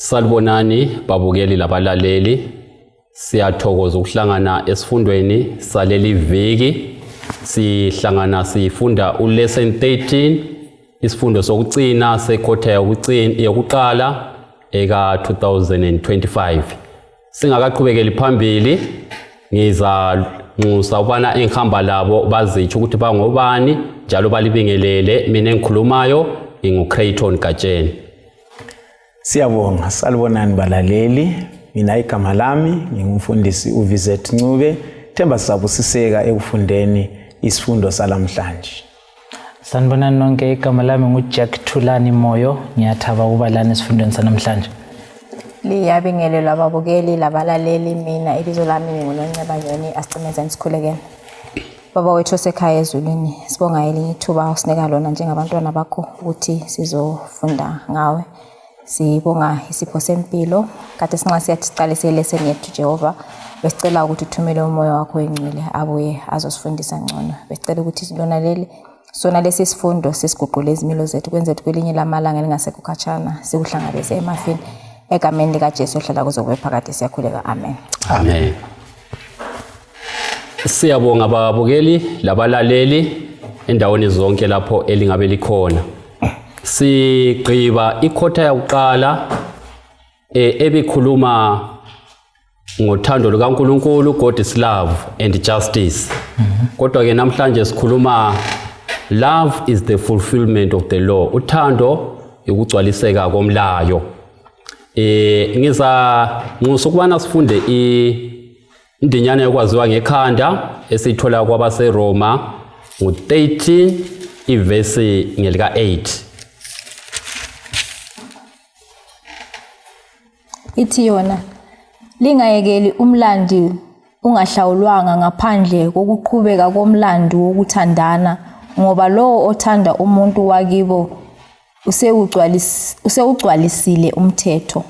Salibonani babukeli labalaleli, siyathokoza ukuhlangana esifundweni saleli viki. Sihlangana sifunda lesson 13, isifundo sokugcina sekhotha yokuqala eka 2025. Singakaqhubekeli phambili, ngiza ubana engihamba labo bazitsho ukuthi bangobani njalo balibingelele. Mina engikhulumayo nginguCrayton Gatsheni. Siyabonga, salibonani balaleli. Mina igama lami ngingumfundisi uVizet Ncube. Themba sizabusiseka ekufundeni isifundo salamhlanje. Sanibonani nonke, igama lami nguJack Thulani Moyo. Ngiyathaba ukuba lana esifundweni sanamhlanje. Liyabingelelwa ababukeli labalaleli. Mina ibizo lami nguNonceba Nyoni Asicimezeni Sikhulekeni. Baba wethu osekhaya ezulwini, sibonga elinye ithuba usinika lona njengabantwana bakho ukuthi sizofunda ngawe. Sibonga isipho sempilo. Kade sinxa siyathi siqalise lesson yethu Jehova. Besicela ukuthi uthumele umoya wakho engcwele abuye azosifundisa ngcono. Besicela ukuthi silona leli sona lesi sifundo sisiguqule izimilo zethu kwenze ukuthi kwelinye lamalanga lingasekho khatshana sikuhlangabeze emafini. Egameni likaJesu ohlala kuzobe phakade siyakhuleka. Amen. Amen. Siyabonga babukeli labalaleli endaweni zonke lapho elingabe likhona. Sigqiba ikhotha yokuqala ebikhuluma ngothando lukaNkulunkulu, God is love and justice. Kodwa ke namhlanje sikhuluma love is the fulfillment of the law. Uthando ukugcwaliseka komlayo. Ngizokubana sifunde indinyana yokwaziwa ngekhanda esithola kwabaseRoma ngo-13 ivesi ngelika 8. Ithi yona, lingayekeli umlandi ungahlawulwanga ngaphandle kokuqhubeka komlando wokuthandana, ngoba lo othanda umuntu wakibo usewugcwalisile umthetho.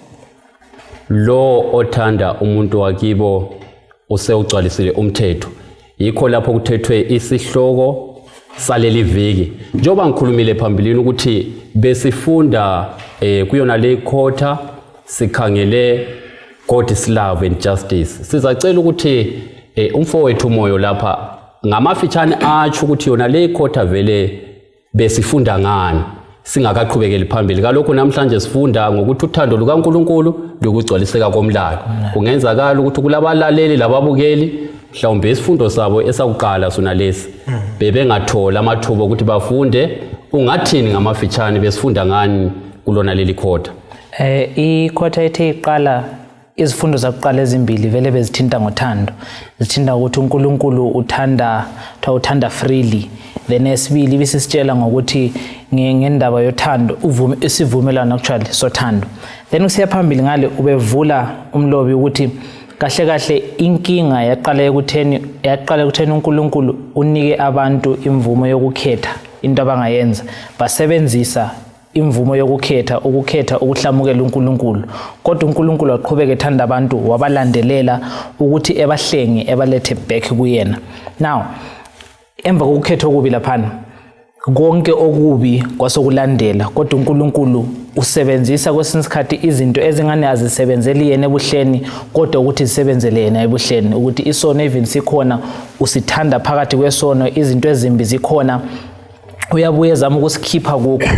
Lo othanda umuntu wakibo usewugcwalisile umthetho. Yikho lapho kuthethwe isihloko saleli viki. Njoba ngikhulumile phambilini ukuthi besifunda kuyona le khotha sikhangele God is love and justice. Sizacela ukuthi umfowethu Moyo lapha ngamafitshane atsho ukuthi yona le khotha vele besifunda ngani singakaqhubekeli phambili. Kalokho namhlanje sifunda ngokuthi uthando lukaNkulunkulu lokugcwaliseka komlayo. Kungenzakala ukuthi kulabalaleli lababukeli mhlawumbe isifundo sabo esakuqala sona lesi bebengathola amathuba ukuthi bafunde. Ungathini ngamafitshane besifunda ngani kulona leli khotha? Ikhotha ethe iqala, izifundo zakuqala ezimbili vele bezithinta ngothando. Zithinta ukuthi uNkulunkulu uthanda freely. Then esibili bisisitshela ngokuthi ngendaba yothando isivumelano actually sothando. Then usiya phambili ngale ubevula umlobi ukuthi kahle inkinga yaqala ekutheni uNkulunkulu unike abantu imvumo yokukhetha into abangayenza, basebenzisa imvumo yokukhetha ukuhlamukela uNkulunkulu. Kodwa uNkulunkulu waqhubeka ethanda abantu, wabalandelela ukuthi ebahlenge ebalethe back kuyena. Now emva kokukhetha okubi laphana, konke okubi kwasokulandela, kodwa uNkulunkulu usebenzisa kwesinye isikhathi izinto ezingane azisebenzeli yena ebuhleni kodwa ukuthi zisebenzele yena ebuhleni, ukuthi isono even sikhona usithanda phakathi kwesono, izinto ezimbi zikhona uyabuye ezama ukusikhipha kukho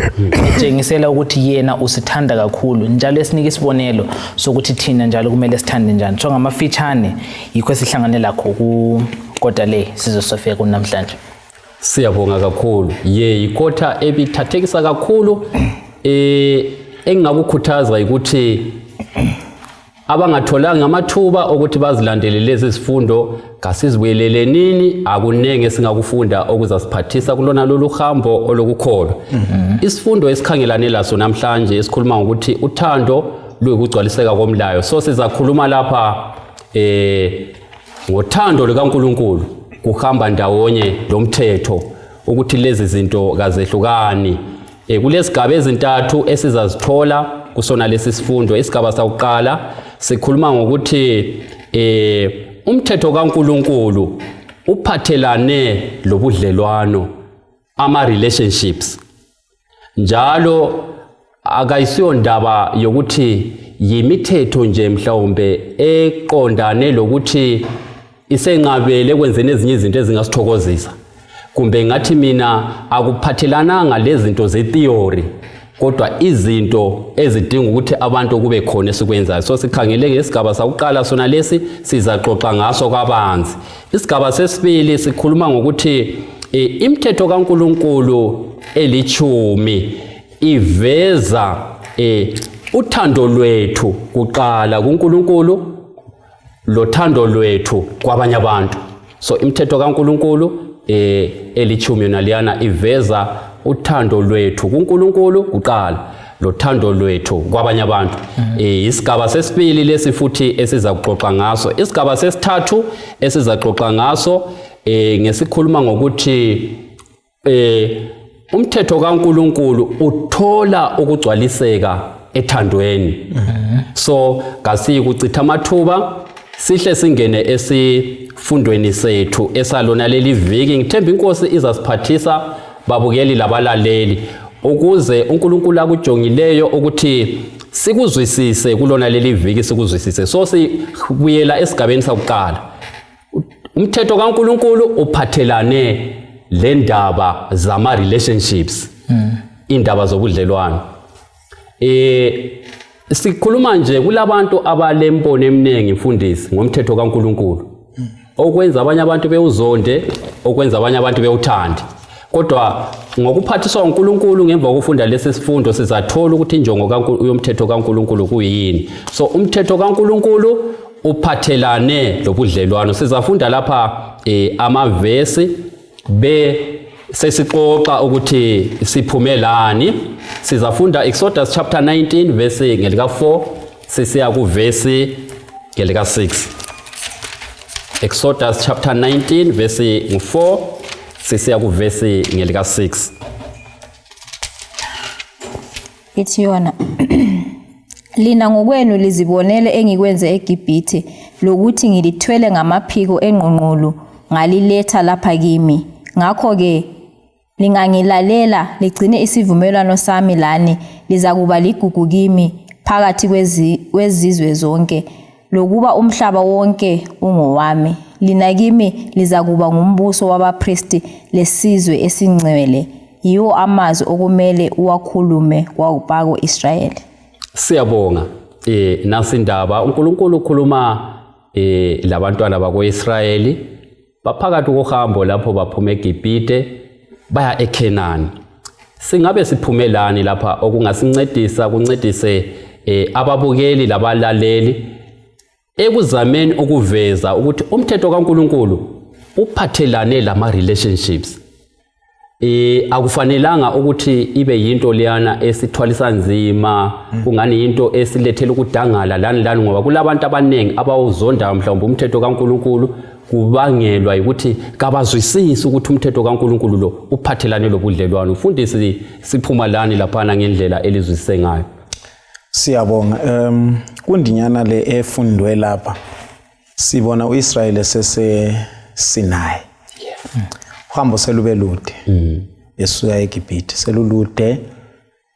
njengisela ukuthi yena usithanda kakhulu, njalo esinika isibonelo sokuthi thina njalo kumele sithande njani. So ngamafitshane yikho esihlanganela lakho kodwa le sizosofika kunamhlanje. Siyabonga kakhulu. Ikhotha ebithathekisa kakhulu engingakukhuthaza ukuthi abangatholanga amathuba ukuthi bazilandele lezi sifundo ngasizibuyelele nini akunenge singakufunda okuzasiphathisa kulona lolu hambo olokukholwa. Isifundo esikhangelane laso namhlanje esikhuluma ngokuthi uthando luyikugcwaliseka komlayo. So sizakhuluma lapha ngothando lukaNkulunkulu kuhamba ndawonye lomthetho ukuthi lezi zinto kazehlukani. Kulesigaba ezintathu esizazithola kusona lesi sifundo. Isigaba sakuqala sikhuluma ngokuthi umthetho kaNkulunkulu uphathelane lobudlelwano, ama relationships. Njalo akayisiyo ndaba yokuthi yimithetho nje mhlawumbe eqondane lokuthi isenqabele kwenzeni ezinye izinto ezingasithokozisa, kumbe ngathi mina akuphathelananga lezinto zetheory kodwa izinto ezidinga ukuthi abantu kube khona esikwenzayo. So sikhangele ngesigaba sakuqala sona lesi sizaxoxa ngaso kabanzi. Isigaba sesibili sikhuluma ngokuthi imithetho kaNkulunkulu eli-10 iveza uthando lwethu kuqala kuNkulunkulu lothando lwethu kwabanye abantu. So imithetho kaNkulunkulu eli-10 yona liyana iveza uthando lwethu kuNkulunkulu kuqala lothando lwethu kwabanye abantu. Isigaba sesibili lesi futhi esiza kuxoxa ngaso. Isigaba sesithathu esizaxoxa ngaso ngesikhuluma ngokuthi umthetho kaNkulunkulu uthola ukugcwaliseka ethandweni. So kasikuchitha amathuba, sihle singene esifundweni sethu esalona leli viki. Ngithemba inkosi izasiphathisa babukeli labalaleli ukuze uNkulunkulu akujongileyo ukuthi sikuzwisise kulona leli viki sikuzwisise. So sibuyela esigabeni sakuqala. Umthetho kaNkulunkulu uphathelane le ndaba zama relationships, indaba zobudlelwano. Sikhuluma nje kulabantu abalembono eminingi mfundisi ngomthetho kaNkulunkulu, okwenza abanye abantu bewuzonde, okwenza abanye abantu bewuthande. Kodwa ngokuphathiswa uNkulunkulu ngemva kokufunda lesi sifundo sizathola ukuthi injongo yomthetho kaNkulunkulu kuyini. So umthetho kaNkulunkulu uphathelane lobudlelwano. Sizafunda lapha amavesi sesixoxa ukuthi siphumelani. Sizafunda Exodus chapter 19 verse ngelika 4 sisiya ku verse ngelika 6. Exodus chapter 19 verse 4 sisiya ku verse ngelika 6. Ithi yona lina ngokwenu lizibonele engikwenze eGibhithe lokuthi ngilithwele ngamaphiko engqonqolo ngaliletha lapha kimi. Ngakho ke lingangilalela ligcine isivumelwano sami lani, lizakuba ligugu kimi phakathi kwezizwe zonke, lokuba umhlaba wonke ungowami. Lina kimi lizakuba ngumbuso wabapristi lesizwe esingcwele. Yiwo amazwi okumele uwakhulume kwabako Israyeli. Siyabonga. Nasindaba uNkulunkulu ukhuluma labantwana bako-Israyeli baphakathi kohambo lapho baphuma eGibhite baya eKhenani. Singabe siphumelani lapha okungasincedisa kuncedise ababukeli labalaleli ekuzameni ukuveza ukuthi umthetho kaNkulunkulu uphathelane lama relationships. Akufanelanga ukuthi ibe yinto liyana esithwalisa nzima, kungani into esilethela ukudangala lani ngoba kulabantu abaningi abawuzonda mhlawumbe umthetho kaNkulunkulu kubangelwa ukuthi kabazwisisi ukuthi umthetho kaNkulunkulu lo uphathelane lobudlelwano. Ufundisi siphuma lani laphana ngendlela elizwisise ngayo. Siyabonga. Kundinyana le efundwe lapha sibona uIsrael Sinai. Uhambo selube lude. Esuya eGibhithe selulude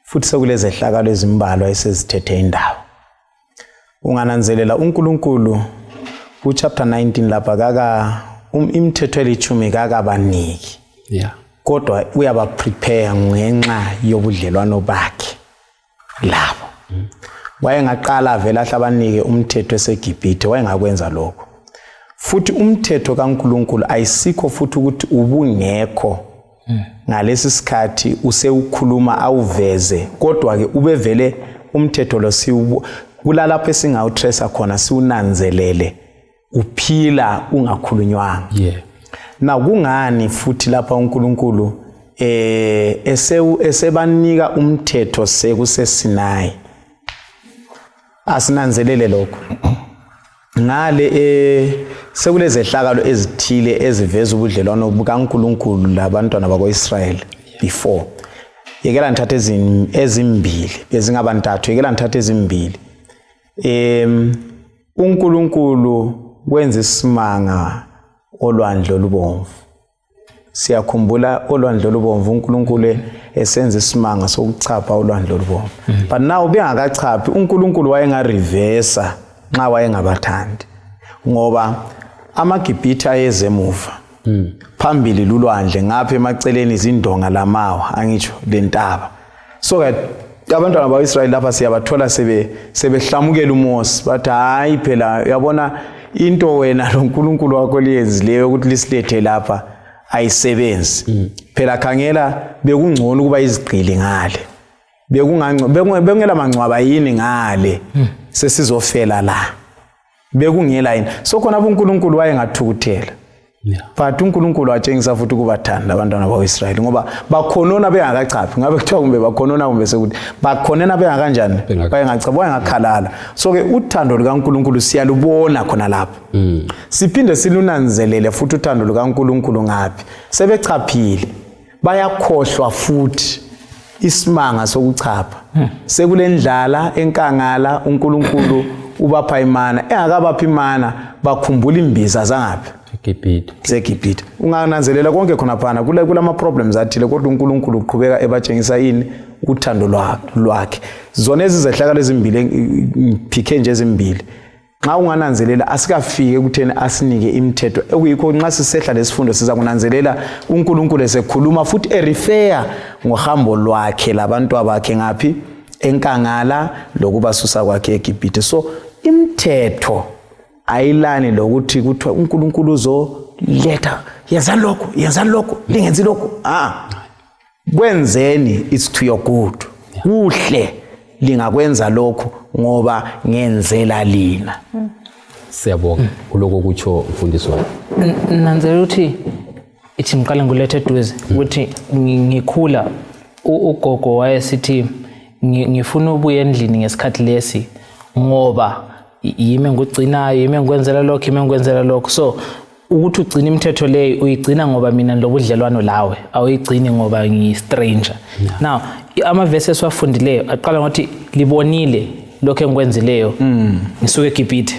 futhi sekulezi ehlakalo ezimbalwa esezithethe indawo. Ungananzelela uNkulunkulu ku chapter 19 lapha imithetho eli-10 kakabaniki. Kodwa uyaba prepare ngenxa yobudlelwano bakhe labo. Wayengaqala vela hlabanike umthetho eseGibhithe, wayengakwenza lokho. Futhi umthetho kaNkulunkulu ayisikho futhi ukuthi ubungekho ngalesi sikhathi usewukhuluma awuveze, kodwa ke ubevele umthetho lo kulalapho esingawutrace khona siwunanzelele uphila ungakhulunywanga. Na kungani futhi lapha uNkulunkulu esebanika umthetho sekuseSinai? Asinanzelele lokho. Ngale sekulezi ehlakalo ezithile eziveza ubudlelwano bukaNkulunkulu labantwana bako-Israyeli before. Yekela ngithathe ezimbili, bezingaba ntathu, yekela ngithathe ezimbili. uNkulunkulu wenza isimanga olwandle olubomvu. siyakhumbula olwandle olubomvu uNkulunkulu esenza isimanga sokuchapha olwandle olubomvu but now bengakachaphi uNkulunkulu wayengareversa nxa wayengabathandi ngoba amaGibhithe ayezemuva phambili lulwandle ngapha emaceleni izindonga lamawa angitsho lentaba so ke abantwana bakwaIsrayeli lapha siyabathola sebehlamukela uMose bathi hayi phela uyabona into wena loNkulunkulu wakho liyenzileyo ukuthi lisilethe lapha ayisebenzi phela khangela bekungcono kuba izigqili ngale bekungela mangcwaba yini ngale sesizofela la bekungela yini so khona uNkulunkulu wayengathukuthela but uNkulunkulu watshengisa futhi ukubathanda abantwana bakwaIsrayeli ngoba bakhonona bengakachaphi ngabe kuthiwa kumbe bakhonona kumbe sekuthi bakhonena bengakanjani bayengachaphi bayengakhalala so ke uthando lukaNkulunkulu siyalubona khona lapho siphinde silunanzelele futhi uthando lukaNkulunkulu ngaphi sebechaphile bayakhohlwa futhi isimanga sokuchapha sekulendlala enkangala uNkulunkulu ubapha imana engakabaphi imana bakhumbula imbiza zangaphi eGibhithe ungananzelela konke khona phana kulama problems athile kodwa uNkulunkulu uqhubeka ebatshengisa ini uthando lwakhe zona ezizehlakalo ezimbili ngiphike nje ezimbili nxa ungananzelela asikafike ukutheni asinike imithetho ekuyikho nxa sisehla lesifundo siza kunanzelela uNkulunkulu esekhuluma futhi erefer ngohambo lwakhe labantu abakhe ngaphi enkangala lokubasusa kwakhe eGibhithe so imithetho ayilani lokuthi kuthiwa uNkulunkulu uzoletha yenza lokho lingenzi lokho kwenzeni it's to your good kuhle lingakwenza lokho ngoba ngenzela lina siyabonga kuloko kutsho mfundisi wami nanzela ukuthi ithi ngiqale ngulethe eduze ukuthi ngikhula ugogo wayesithi ngifuna ubuye endlini ngesikhathi lesi ngoba yimi ngugcinayo yimi ngikwenzela lokho yimi ngikwenzela lokho so ukuthi ugcina imithetho leyo uyigcina ngoba mina lobudlelwano lawe awuyigcini ngoba ngiyistranger now ama-verse esiwafundileyo aqala ngokuthi libonile lokho engikwenzileyo ngisuke eGibhithe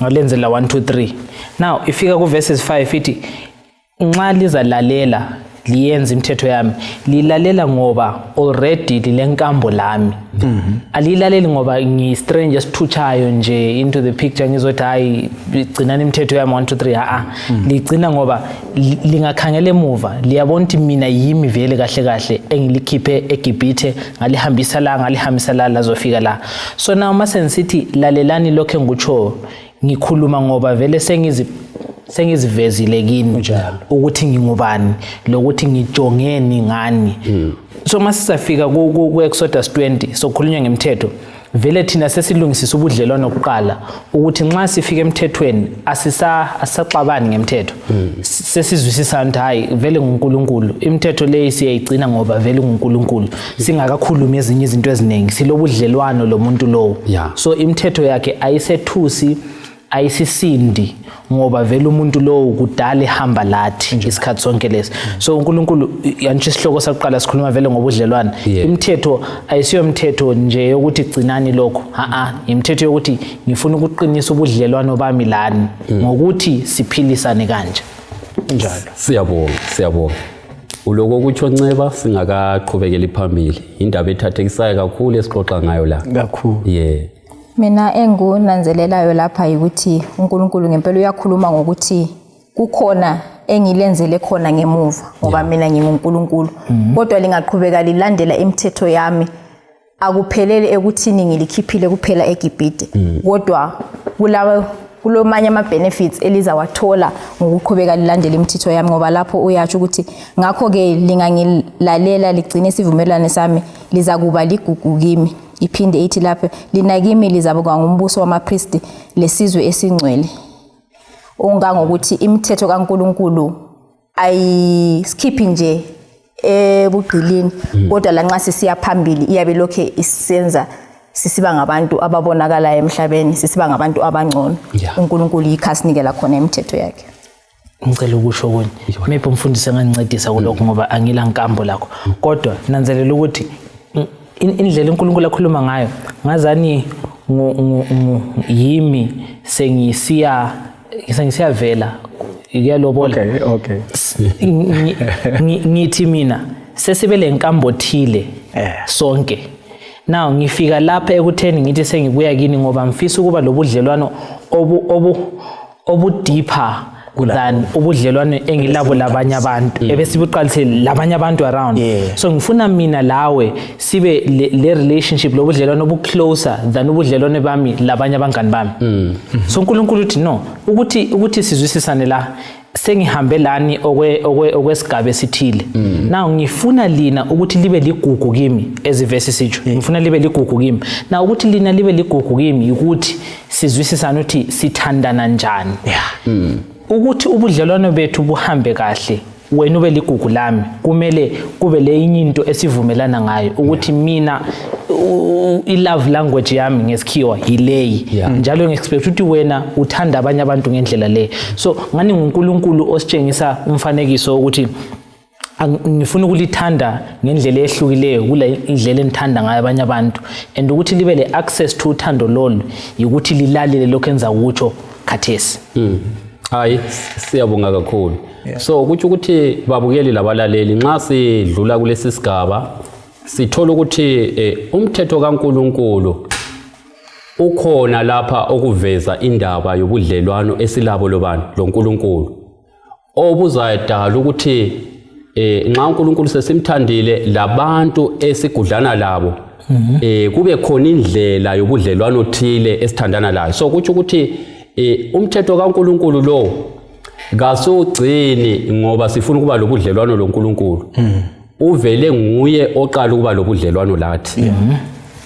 ngalenzela 1 2 3 now ifika ku verses 5 ithi nxa lizalalela liyenza imithetho yami lilalela ngoba already lilenkambo lami alilaleli ngoba ngistranger sithutshayo nje into the picture ngizothi hayi igcinana imithetho yami 1 2 3 ligcina ngoba lingakhangela emuva liyabona ukuthi mina yimi vele kahle engilikhiphe eGibhithe ngalihambisa la lazofika la so now mase ngithi lalelani lokho engikutsho ngikhuluma ngoba vele sengizivezile kini ukuthi ngingubani lokuthi ngijongeni ngani so masisafika ku Exodus 20 sokhulunywa ngemithetho vele thina sesilungisisa ubudlelwano oqala ukuthi nxa sifika emthethweni asisaxabani ngemithetho sesizwisisa ukuthi hayi vele nguNkulunkulu imithetho leyi siyayigcina ngoba vele nguNkulunkulu singakakhulumi ezinye izinto eziningi silobudlelwano lomuntu lowo so imithetho yakhe ayisethusi ayisisindi ngoba vele umuntu lowo kudala ehamba lathi isikhathi sonke lesi so uNkulunkulu yantsho isihloko saqala sikhuluma vele ngobudlelwano imithetho ayisiyo imithetho nje yokuthi gcinani lokho imithetho yokuthi ngifuna ukuqinisa ubudlelwano bami lani ngokuthi siphilisane kanje njalo siyabonga uloko kutsho Nceba singakaqhubekeli phambili indaba ethathekisayo kakhulu esixoxa ngayo la kakhulu mina engunanzelelayo lapha ukuthi uNkulunkulu ngempela uyakhuluma ngokuthi kukhona engilenzele khona ngemuva ngoba mina nginguNkulunkulu kodwa lingaqhubeka lilandela imithetho yami akuphelele ekuthini ngilikhiphile kuphela eGibhithe kodwa kulomanye ama benefits elizawathola ngokuqhubeka lilandela imithetho yami ngoba lapho uyatsho ukuthi ngakho ke lingangilalela ligcine isivumelwano sami lizakuba ligugu kimi iphinde ithi lapho lina kimi lizabuka ngumbuso wamapriesti lesizwe esingcwele ongangokuthi imithetho kaNkulunkulu ayiskippi nje ebugqilini kodwa lanxa sisiya phambili iyabe lokho isenza sisiba ngabantu ababonakala emhlabeni sisiba ngabantu abangcono uNkulunkulu yikhasinikela khona imithetho yakhe ngicela ukusho kuni maybe umfundisi engancedisa kuloko ngoba angila nkambo lakho kodwa nanzelela ukuthi indlela uNkulunkulu akhuluma ngayo ngazani yimi sengisiya vela iyalobola Okay. ngithi mina sesibe lenkambo thile sonke. Now ngifika lapha ekutheni ngithi sengibuya kini ngoba mfisa ukuba lobudlelwano obu deeper than ubudlelwano engilabo labanye abantu ebesibuqalise labanye abantu around. So ngifuna mina lawe sibe le relationship lobudlelwano obu closer than ubudlelwano bami labanye abangani bami. So uNkulunkulu uthi no ukuthi sizwisisane la sengihambe lani okwesigaba esithile. Now ngifuna lina ukuthi libe ligugu kimi ezivesi sitsho. Ngifuna libe ligugu kimi. Now ukuthi lina libe ligugu kimi ukuthi sizwisisane ukuthi sithandana njani. Ukuthi ubudlelwano bethu buhambe kahle wena ube ligugu lami kumele kube le into esivumelana ngayo ukuthi mina I-love language yami ngesikhiwa yileyi njalo ngiexpect ukuthi wena uthanda abanye abantu ngendlela le. So ngani nguNkulunkulu ositshengisa umfanekiso ukuthi ngifuna ukulithanda ngendlela ehlukileyo kule indlela enithanda ngayo abanye abantu and ukuthi libe le access to uthando lolu ukuthi lilalele lokho enza ukutsho khathesi. Hayi siyabonga kakhulu. So ukuthi ukuthi babukeli labalaleli nxa sidlula kulesi sigaba sithola ukuthi umthetho kaNkuluNkulu ukhona lapha okuveza indaba yobudlelwano esilabo loNkulunkulu obuzayidala ukuthi nxa uNkulunkulu sesimthandile labantu esigudlana labo kube khona indlela yobudlelwano thile esithandana layo. So ukuthi umthetho kaNkulunkulu lo kasugcini ngoba sifuna ukuba lobudlelwano loNkulunkulu. Uvele nguye oqala ukuba lobudlelwano lathi.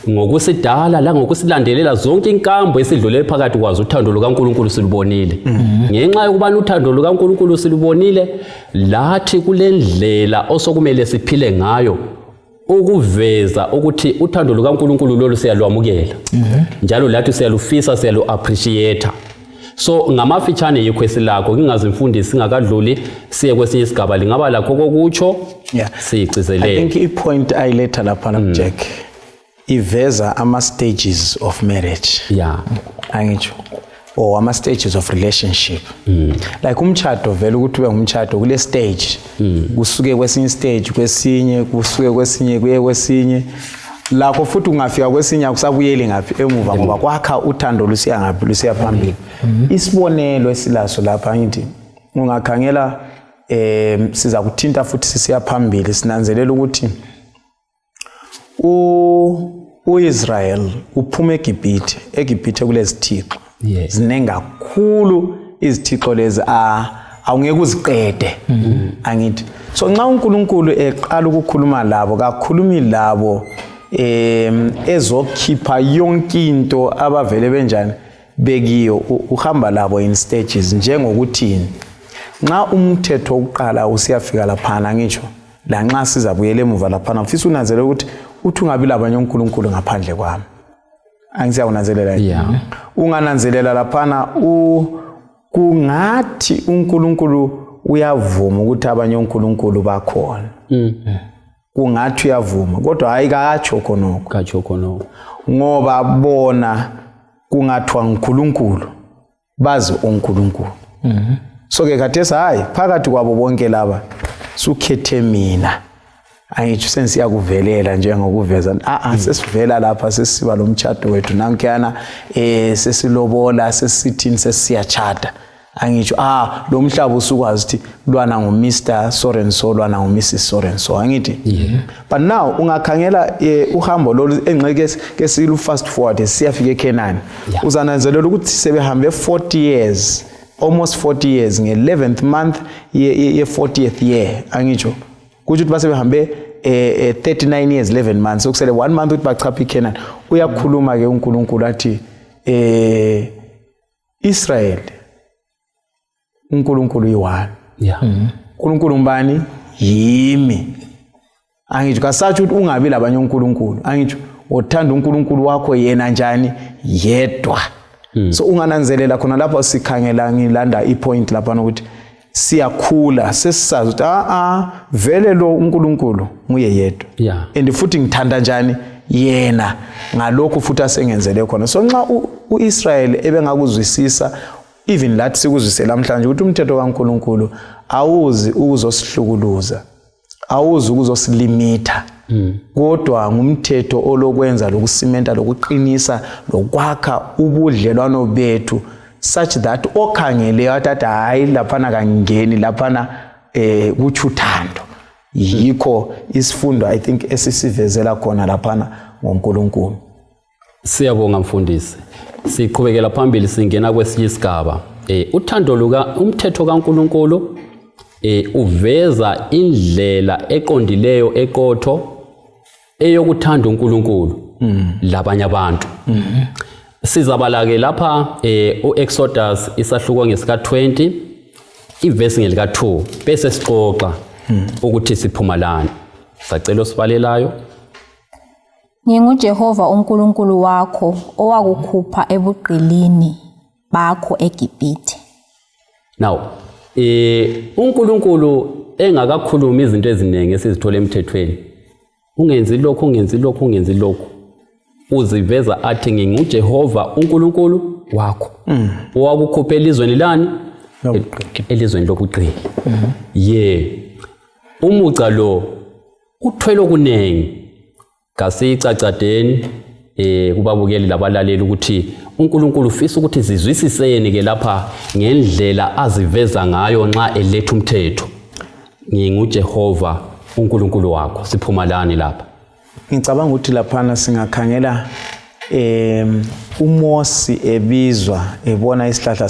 Ngokusidala la ngokusilandelela zonke inkambo esidlule phakathi kwazo uthando lukaNkulunkulu silubonile. Ngenxa yokuba uthando lukaNkulunkulu silubonile lathi kulendlela osokumele siphile ngayo ukuveza ukuthi uthando lukaNkulunkulu lolu siyalwamukela. Njalo lathi siyalufisa siyalu appreciate. So ngamafitshane yikho esilakho ngingazimfundisi singakadluli siye kwesinye isigaba lingaba lakho kokutsho siyigcizelele. I think i-point ayiletha lapha Jack iveza ama-stages of marriage. Angitsho or ama-stages of relationship. Like umtshado vele ukuthi ube ngumtshado kule stage kusuke kwesinye stage kwesinye kusuke kwesinye kuye kwesinye lapho futhi ungafika kwesinye akusabuyeli ngaphi emuva ngoba kwakha uthando lusiya ngaphi lusiya phambili. Isibonelo esilaso lapha ngithi ungakhangela siza kuthinta futhi sisiya phambili sinanzelela ukuthi uIsrael uphuma eGibhithe kulezithixo zinenga kakhulu izithixo lezi awungeke uziqede angithi. So nxa uNkulunkulu eqala ukukhuluma labo kakhulumi labo ezokhipha yonke into abavele benjani bekiyo uhamba labo in stages njengokuthini nxa umthetho oqala usiyafika laphana ngisho la nxa sizabuyela emuva laphana mfisa unanzelela ukuthi ungabi labanye uNkulunkulu ngaphandle kwami. Angisiyawunanzelela ungananzelela laphana kungathi uNkulunkulu uyavuma ukuthi abanye uNkulunkulu bakhona. Kungathi uyavuma kodwa hayi katsho khonoko ngoba bona kungathwa uNkulunkulu bazi uNkulunkulu. So ke khathesi hayi phakathi kwabo bonke laba sukhethe mina angitsho sensiyakuvelela njengokuveza sesivela lapha sesiba lomtshado wethu nankuyana sesilobola sesithini sesiyachata angitsho lo mhlaba usukwazi ukuthi lwana nguMr so and so lwana nguMrs so and so angithi. But now ungakhangela uhambo lolu engceke silu fast forward siyafika eCanaan uzananzelela ukuthi sebehambe 40 years almost 40 years nge11th month ye 40th year angitsho kuthi base behambe 39 years 11 months sokusele 1 month ukuthi bachapha eCanaan. Uyakhuluma ke uNkulunkulu athi Israel uNkulunkulu yi1. uNkulunkulu mbani yimi angitsho kasathi ukuthi ungabi labanye uNkulunkulu angitsho uthanda uNkulunkulu wakho yena njani yedwa. So ungananzelela khona lapho sikhangela ngilanda ipoint lapha ukuthi siyakhula sesisazi ukuthi vele lo uNkulunkulu nguye yedwa and futhi ngithanda njani yena ngalokho futhi asengenzele khona. So nxa uIsrael ebengakuzwisisa even lathi sikuzwise namhlanje ukuthi umthetho kaNkuluNkulu awuzi ukuzosihlukuluza, awuzi ukuzosilimita, kodwa ngumthetho olokwenza lokusimenta lokuqinisa lokwakha ubudlelwano bethu such that okhangele wathatha hayi laphana kangeni laphana kuchuthando. Yikho isifundo I think esisivezela khona laphana ngoNkulunkulu. Siyabonga mfundisi. Siqhubekela phambili singena kwesinye isigaba. Uthando umthetho kaNkulunkulu uveza indlela eqondileyo eqotho eyokuthanda uNkulunkulu labanye abantu. Sizabala ke lapha uExodus isahluko ngesika 20 ivesi ngelika 2 bese sixoxa ukuthi siphumalana. Sacela sibalelayo. NginguJehova uNkulunkulu wakho owakukhupha ebuqilini bakho eGibhithe. Now, uNkulunkulu engakakhuluma izinto eziningi esizithola emthethweni. Ungenzi lokho, ungenzi lokho, ungenzi lokho. Uziveza athi nginguJehova uNkulunkulu wakho. Owakukhupha elizweni lani? Elizweni lokuqila. Umuca lo uthwele okunengi. Kasicacadeni kubabukeli labalaleli ukuthi uNkulunkulu ufisa ukuthi sizwisiseni ke lapha ngendlela aziveza ngayo nxa eletha umthetho. NginguJehova uNkulunkulu wakho. Siphumalani lapha. Ngicabanga ukuthi laphana singakhangela uMosi ebizwa ebona isihlahla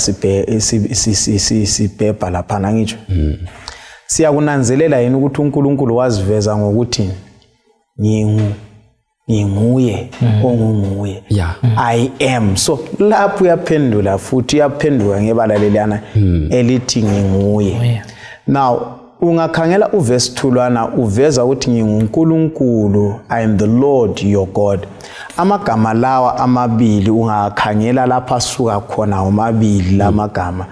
sibhebha laphana ngitsho. Siyakunanzelela yini ukuthi uNkulunkulu waziveza ngokuthi nginguye ongunguye. I am. So lapho uyaphendula futhi uyaphenduka ngebala lelana elithi nginguye. Now ungakhangela uverse 2 lana uveza ukuthi nginguNkulunkulu, I am the Lord your God. Amagama lawa amabili ungakhangela lapha suka khona omabili lamagama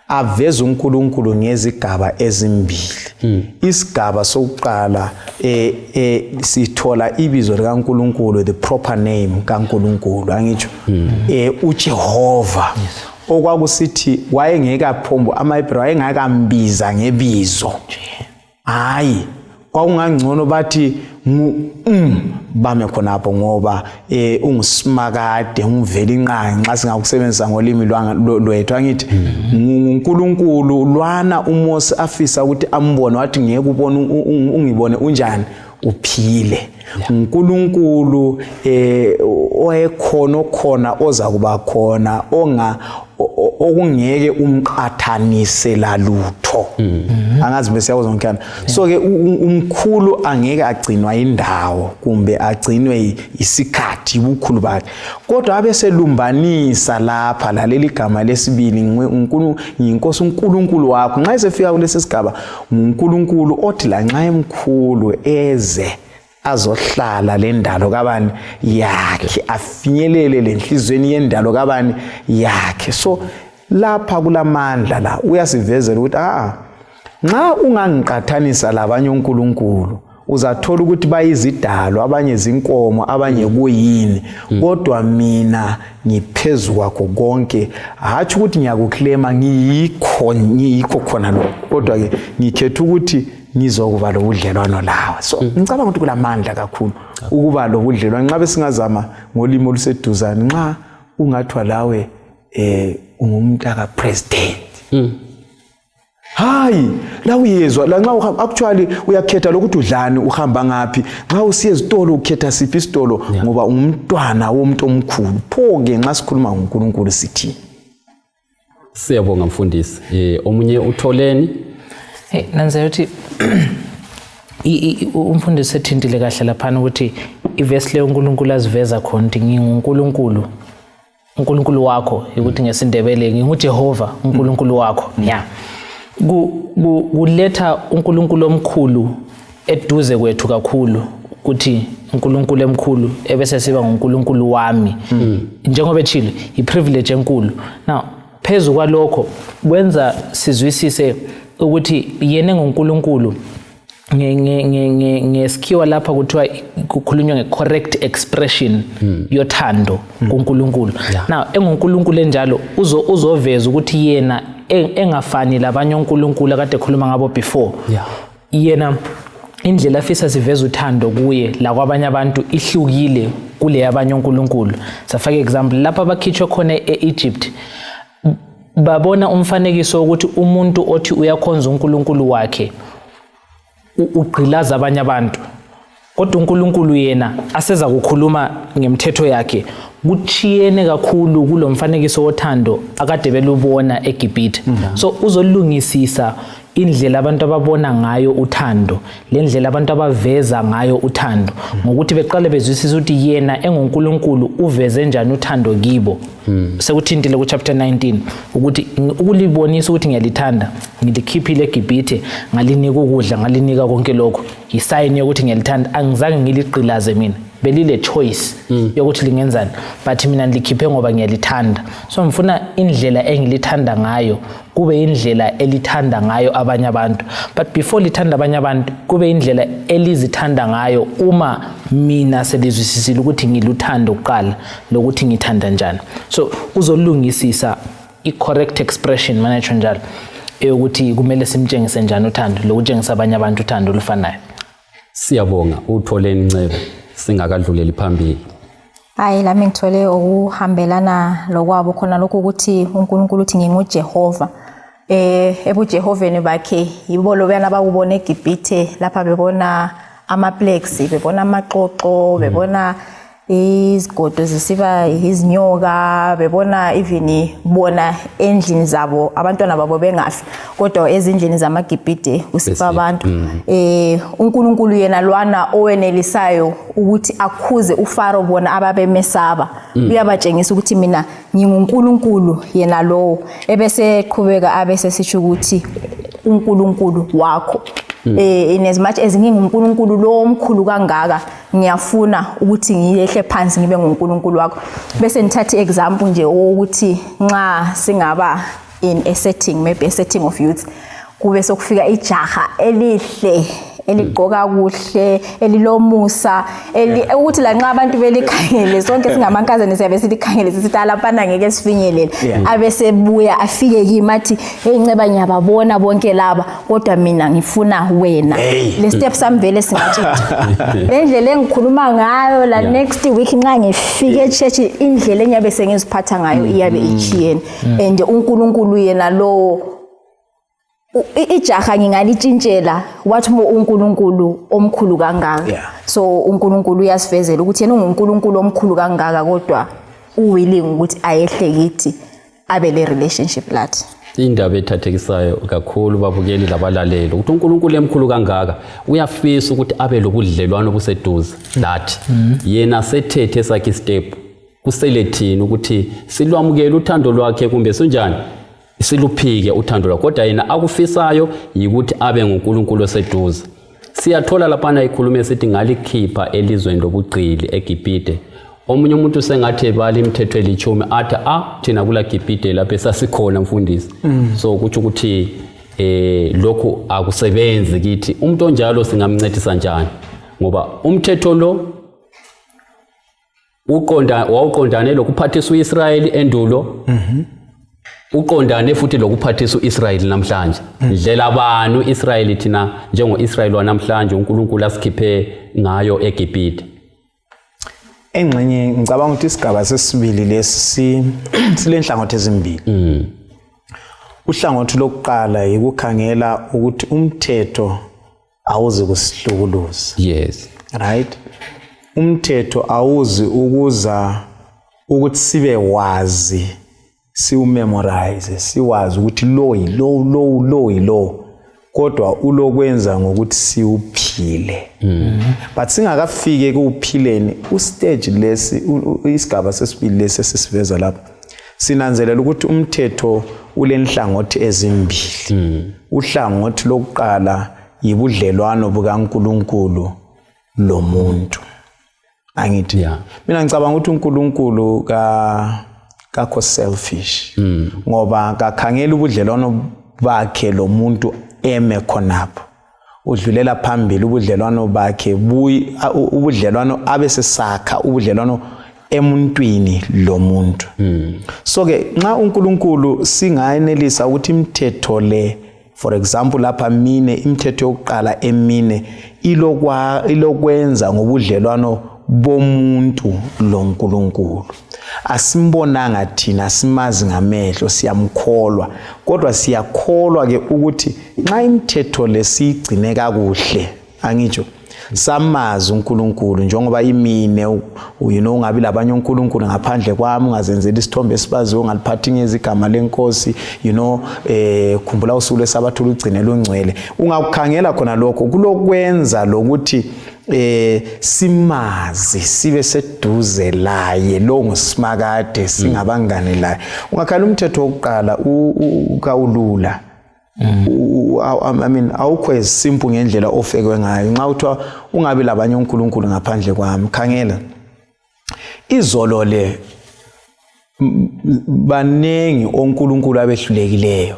aveza uNkulunkulu ngezigaba ezimbili. Isigaba sokuqala sithola ibizo likaNkulunkulu, the proper name kaNkulunkulu angitsho uJehova. Okwakusithi wayengekaphombo amaHebrew wayengakambiza ngebizo. Hayi kwakungangcono bathi bame khonapho ngoba ungisimakade ungivela inqanqa singakusebenzisa ngolimi lwethu angithi uNkulunkulu lwana uMose afisa ukuthi ambone wathi ngeke ubone ungibone unjani uphile. uNkulunkulu oyekhona oza kuba khona okungeke umqathanise lalutho. Angazi bese yakuzonkhana. So ke umkhulu angeke agcinwa indawo kumbe agcinwe isikhathi ubukhulu bakhe. Kodwa abeselumbanisa lapha laleli gama lesibili ngiyinkosi uNkulunkulu wakho. Nxa isefika kulesi sigaba uNkulunkulu othi la nxa emkhulu eze azohlala lendalo kabani yakhe afinyelele lenhlizweni yendalo kabani yakhe. So lapha kulamandla la uyasivezela ukuthi nxa ungangiqathanisa labanye uNkulunkulu uzathola ukuthi bayizidalo, abanye zinkomo, abanye kuyini, kodwa mina ngiphezulu kwakho konke. Hathi ukuthi ngiyakuclaima ngiyikho khona lo, kodwa ke ngikhetha ukuthi ngizokuba lobudlelwano lawe. So ngicabanga ukuthi kulamandla kakhulu ukuba lobudlelwano. Nxa besingazama ngolimi oluseduzane, nxa ungathwa lawe ungumntaka president, hayi la uyezwa la nxa actually uyakhetha lokuthi udlani uhamba ngapi, nxa usiye ezitolo ukhetha siphi isitolo ngoba umntwana womuntu omkhulu. Pho ke nxa sikhuluma ngoNkulunkulu sithi. Siyabonga mfundisi. Omunye utholeni. Nanze uthi umfundisi ethintile kahle laphana ukuthi ivesi le uNkulunkulu aziveza khona ukuthi nginguNkulunkulu, uNkulunkulu wakho, ukuthi ngesindebele nginguJehova uNkulunkulu wakho. Kuletha uNkulunkulu omkhulu eduze kwethu kakhulu ukuthi uNkulunkulu emkhulu ebese siba nguNkulunkulu wami. Njengoba ethile iprivilege enkulu. Now phezu kwalokho kwenza sizwisise ukuthi yena nguNkulunkulu ngesikhiwa lapha kuthiwa kukhulunywa nge-correct expression yothando kuNkulunkulu. Now enguNkulunkulu enjalo uzoveza ukuthi yena engafani labanye uNkulunkulu akade ekhuluma ngabo before. Yena indlela afisa siveza uthando kuye la kwabanye abantu ihlukile kule yabanye uNkulunkulu. Safaka example lapha abakhitshwe khona eEgypt babona umfanekiso ukuthi umuntu othi uyakhonza uNkulunkulu wakhe ugqilaza abanye abantu, kodwa uNkulunkulu yena aseza kukhuluma ngemthetho yakhe kuchiyene kakhulu kulomfanekiso wothando akade belubona eGibhithe. So uzolungisisa indlela abantu ababona ngayo uthando, le ndlela abantu abaveza ngayo uthando, ngokuthi beqale bezwisisa ukuthi yena enguNkulunkulu uveze njani uthando kibo. Sekuthintile ku chapter 19 ukuthi ukulibonisa ukuthi ngiyalithanda, ngilikhiphile eGibhithe, ngalinika ukudla, ngalinika konke lokho, yisign yokuthi ngiyalithanda, angizange ngiliqilaze mina. Belile choice yokuthi lingenzani, but mina nilikhiphe ngoba ngiyalithanda. So ngifuna indlela engilithanda ngayo kube indlela elithanda ngayo abanye abantu, but before lithanda abanye abantu kube indlela elizithanda ngayo uma mina selizwisisile ukuthi ngiluthanda uqala lokuthi ngithanda njani. So uzolungisisa i-correct expression manager njalo eyokuthi kumele simtshengise njani uthando lokutshengisa abanye abantu uthando olufanayo. Siyabonga uTholeni Ncebe singakadluleli phambili. Hayi lami ngithole ukuhambelana lokwabo khona lokho ukuthi uNkulunkulu uthi nginguJehova. EbuJehoveni bakhe yibo lobana bakubona eGibhithe lapha bebona ama-plagues, bebona amaqoqo, bebona izigodo zisiba izinyoka, bebona even bona endlini zabo abantwana babo bengafi, kodwa ezindlini zamaGibhithe usifa abantu. uNkulunkulu yena lwana owenelisayo ukuthi akhuze uFaro bona ababemesaba, uyabatshengisa ukuthi mina nginguNkulunkulu yena lo, ebese qhubeka abese sisho ukuthi uNkulunkulu wakho. In as much as nginguNkulunkulu lo omkhulu kangaka, ngiyafuna ukuthi ngiyehle phansi ngibe nguNkulunkulu wakho. Bese nithatha example nje ukuthi nxa singaba in a setting, maybe a setting of youth, kube sokufika ijaha elihle eligqoka kuhle elilomusa ukuthi la nxa abantu belikhangele sonke singamankazana siyabe silikhangele sithi lapana ngeke sifinyelela, abesebuya afike kimi athi hey Nceba ngiyababona bonke laba kodwa mina ngifuna wena. Le step samvele singatshintsha le ndlela engikhuluma ngayo la next week nxa ngifike echurch indlela enyabe sengiziphatha ngayo iyabe ichiyene. And uNkulunkulu yena lo ijaha ngingalintshintshela wathi uNkulunkulu omkhulu kangaka. So uNkulunkulu uyasivezela ukuthi yena unguNkulunkulu omkhulu kangaka kodwa uwilling ukuthi ayehle kithi abe le relationship lathi. Indaba ethathekisayo kakhulu babukeli labalaleli ukuthi uNkulunkulu emkhulu kangaka uyafisa ukuthi abe lobudlelwano obuseduze lathi. Yena sethethe sakhe step kuselethini ukuthi silwamukele uthando lwakhe kumbe sinjani siluphike uthando lwakhe, kodwa yena akufisayo yikuthi abe nguNkulunkulu oseduze. Siyathola lapha ikhulume esithi ngalikhipha elizweni lobuqili eGibhithe. Omunye umuntu sengathi bali imithetho elichumi athi thina kula Gibhithe lapha sasikhona mfundisi. So kuthi ukuthi lokho akusebenzi kithi. Umuntu onjalo singamncedisa njani? Ngoba umthetho lo wawuqondane lokuphathisa uIsrayeli endulo. Uqondane futhi lokuphathisa uIsrayeli namhlanje. Ndlela bani uIsrayeli thina njengoIsrayeli wanamhlanje uNkulunkulu asikhiphe ngayo eGibhithe? Engxenye ngicabanga ukuthi isigaba sesibili lesi silenhlangothi ezimbili. Uhlangothi lokuqala yikukhangela ukuthi umthetho awuzi kusihlukuluza. Yes. Right? Umthetho awuzi ukuza ukuthi sibe wazi, siwumemorize, siwazi ukuthi lo yilo, kodwa ulokwenza ngokuthi siuphile. But singakafike kuuphileni ustage lesi isigaba sesibili lesi sesiveza lapha, sinanzelela ukuthi umthetho ulenhlangothi ezimbili. Uhlangothi lokuqala yibudlelwano bukaNkulunkulu lomuntu. Angithi mina ngicabanga ukuthi uNkulunkulu kakho selfish, ngoba kakhangela ubudlelwano bakhe lo muntu eme khonapho. udlulela phambili ubudlelwano bakhe ubudlelwano abesesakha ubudlelwano emuntwini lomuntu. So ke nxa uNkulunkulu singayenelisa ukuthi imithetho le, for example lapha mine imithetho yokuqala emine ilokwenza ngobudlelwano bomuntu loNkulunkulu. Asimbonanga thina, simazi ngamehlo, siyamkholwa, kodwa siyakholwa ke ukuthi nxa imithetho lesigcine kakuhle, angitsho samazi uNkulunkulu njengoba imine ungabi labanye uNkulunkulu ngaphandle kwami, ungazenzeli isithombe esibaziwe, ungaliphathi ngezigama lenkosi, khumbula usuku lweSabatha lugcine lungcwele. Ungakukhangela khona lokho kulokwenza lokuthi simazi, sibe seduze laye, lo ngusimakade, singabangane laye. Ungakhala umthetho wokuqala ukawulula, I mean awukho esimple ngendlela ofekwe ngayo. Nxa uthiwa ungabi labanye uNkulunkulu ngaphandle kwami, khangela izolo le banengi oNkulunkulu abehlulekileyo,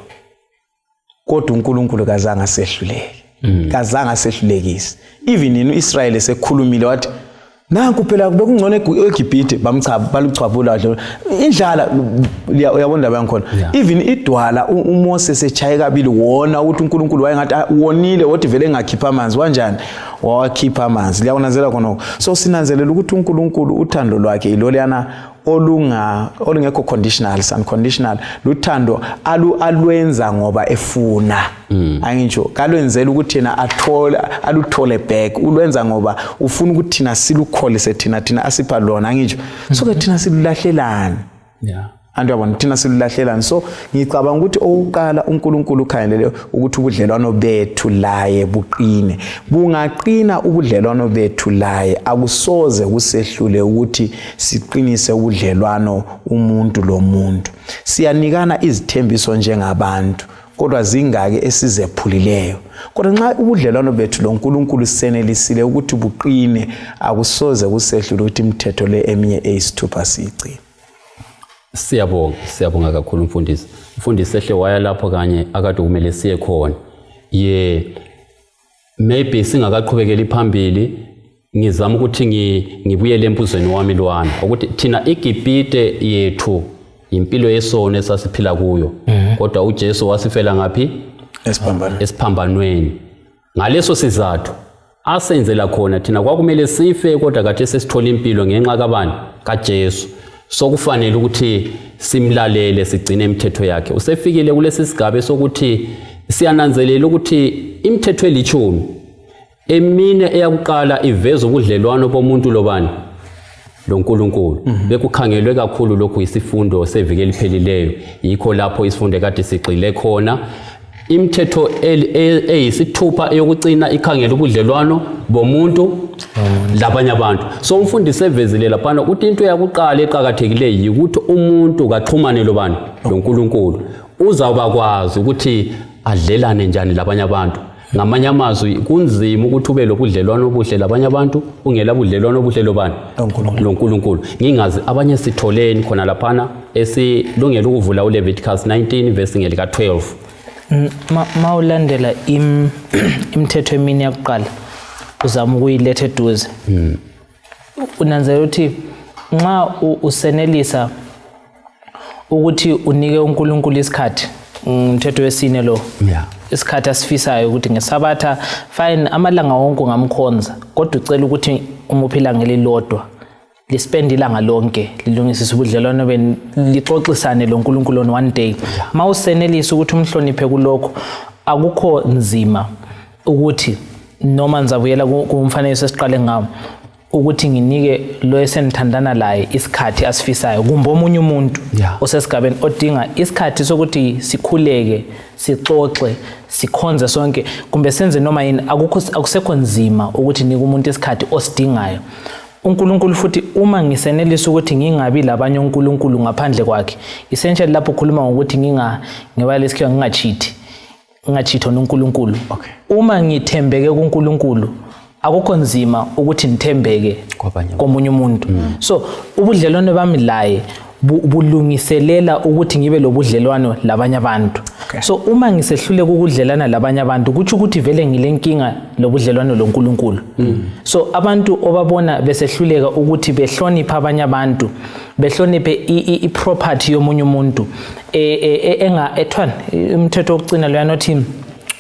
kodwa uNkulunkulu kazange sehluleke, kazange sehlulekise. Even in Israel esekhulumile wathi nanku phela bekungcono eGibhithe, baluchwabula indlala, uyabona ndaba yankhona. Even idwala uMose sechaye kabili wona ukuthi uNkulunkulu wayengathi wonile wothi vele engakhipha amanzi, kanjani wakhipha amanzi. Liyawonanzela khona. So sinanzelela ukuthi uNkulunkulu uthando lwakhe iloliyana olungekho conditional, unconditional. Luthando alwenza ngoba efuna. Angitsho kalwenzela ukuthi thina aluthole back, ulwenza ngoba ufuna ukuthi thina silukholise, thina asipha lona, angitsho. So ke thina silulahlelana. Andiyabona thina silulahlelana. So ngicabanga ukuthi oqala uNkulunkulu ukhangelele ukuthi ubudlelwano bethu laye buqine. Bungaqina ubudlelwano bethu laye, akusoze kusehlule ukuthi siqinise ubudlelwano umuntu lomuntu. Siyanikana izithembiso njengabantu, kodwa zingake esizephulileyo. Kodwa nxa ubudlelwano bethu loNkulunkulu sisenelisile ukuthi buqine, akusoze kusehlule ukuthi imithetho le eminye eyisithupha sigcine. Siyabonga kakhulu mfundisi. Mfundisi ehle waya lapho kanye akade kumele siye khona. Maybe singakaqhubekeli phambili, ngizama ukuthi ngibuyele empuzweni wami lwana ukuthi thina iGibhithe yethu impilo yesono esasiphila kuyo, kodwa uJesu wasifela ngaphi? Esiphambanweni. Ngaleso sizathu asenzela khona thina kwakumele sife, kodwa kade sesithola impilo ngenxa kabani? kaJesu. So kufanele ukuthi simlalele, sigcine imithetho yakhe. Usefikile kulesi sigaba sokuthi siyananzelela ukuthi imithetho eli10 emine eyakuqala iveza ubudlelwano bomuntu lobani? loNkulunkulu. Bekukhangelwe kakhulu lokhu isifundo seviki eliphelileyo. Yikho lapho isifundo kade sigxile khona. Imithetho eyisithupha eyokucina ikhangela ubudlelwano bomuntu labanye abantu. So umfundisi evezile lapha ukuthi into yakuqala eqhakathekileyo ukuthi umuntu kaxhumane lobani? loNkulunkulu. Uzawuba kwazi ukuthi adlelane njani labanye abantu. Ngamanye amazwi kunzima ukuthi ube lobudlelwano obuhle labanye abantu ungela budlelwano obuhle lobani? loNkulunkulu. Ngingazi abanye sitholeni khona laphana esilungela ukuvula uLeviticus 19 verse ngelika 12. Mawulandela imithetho emini yakuqala uzama ukuyiletha eduze. Unanzelela ukuthi nxa usenelisa ukuthi unike uNkulunkulu isikhathi, umthetho wesine lo, isikhathi asifisayo ukuthi ngeSabatha fine amalanga wonke ngamkhonza, kodwa ucela ukuthi umuphila ngelilodwa lispend ilanga lonke lilungisisa ubudlelwano beni, lixoxisane loNkulunkulu on one day. Mawusenelisa ukuthi umhloniphe kulokho, akukho nzima ukuthi noma nizabuyela kumfanekiso esiqale ngawo ukuthi nginike lo esenithandana laye isikhathi asifisayo kumbe omunye umuntu osesigabeni odinga isikhathi sokuthi sikhuleke, sixoxe, sikhonze sonke, kumbe senze noma yini. Akusekho nzima ukuthi nike umuntu isikhathi osidingayo. uNkulunkulu futhi uma ngisenelisa ukuthi ngingabi labanye uNkulunkulu ngaphandle kwakhe, essentially lapho ukhuluma ngokuthi ngibale isikhiwa ngingachithi noNkulunkulu. Uma ngithembeke kuNkulunkulu akukho nzima ukuthi nithembeke komunye umuntu. So ubudlelwano bami laye bulungiselela ukuthi ngibe lobudlelwano labanye abantu. So uma ngisehluleka ukudlelana labanye abantu kuthi ukuthi vele ngilenkinga lobudlelwano loNkulunkulu. So abantu obabona besehluleka ukuthi behloniphe abanye abantu, behloniphe iproperty yomunye umuntu, ethwana umthetho wokugcina lo yanothi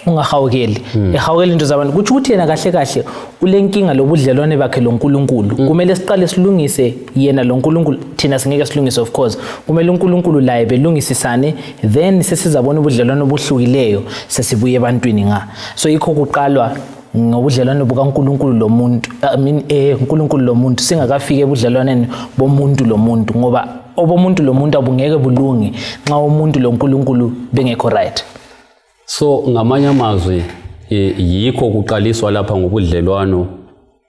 ungahawukeli, ehawukela into zabantu, kuthi ukuthi yena kahle kahle ulenkinga lobudlelwane bakhe loNkulunkulu. Kumele siqale silungise yena loNkulunkulu, thina singeke silungise of course. Kumele uNkulunkulu laye belungisisane, then sesizabona ubudlelwane obuhlukileyo sesibuye ebantwini nga. So yikho kuqalwa ngobudlelwane bukaNkulunkulu lomuntu, uNkulunkulu lomuntu singakafike ebudlelwaneni bomuntu lomuntu, ngoba obomuntu lomuntu abungeke bulungi nxa umuntu loNkulunkulu bengekho right. So ngamanye amazwi yikho kuqaliswa lapha ngobudlelwano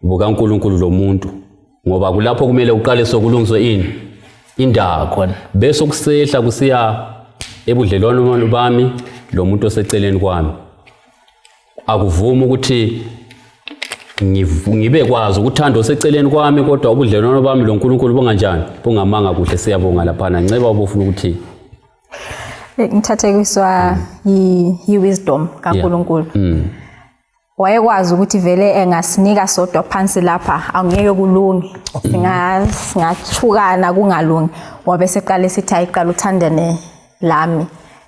bukaNkulunkulu lomuntu, ngoba kulapho kumele uqaliswe kulungiswe indaba, bese kusehla kusiya ebudlelwano bami lomuntu oseceleni kwami. Akuvumi ukuthi ngibe kwazi ukuthanda oseceleni kwami kodwa ubudlelwano bami loNkulunkulu bunganjani, bungamanga kuhle. Siyabonga lapha Nceba ubufuna ukuthi ngithathekiswa yi-wisdom kaNkulunkulu. Wayekwazi ukuthi vele engasinika sodwa phansi lapha angeke kulungi, singathukana kungalungi, wabe seqale sithi ayiqala uthandane lami,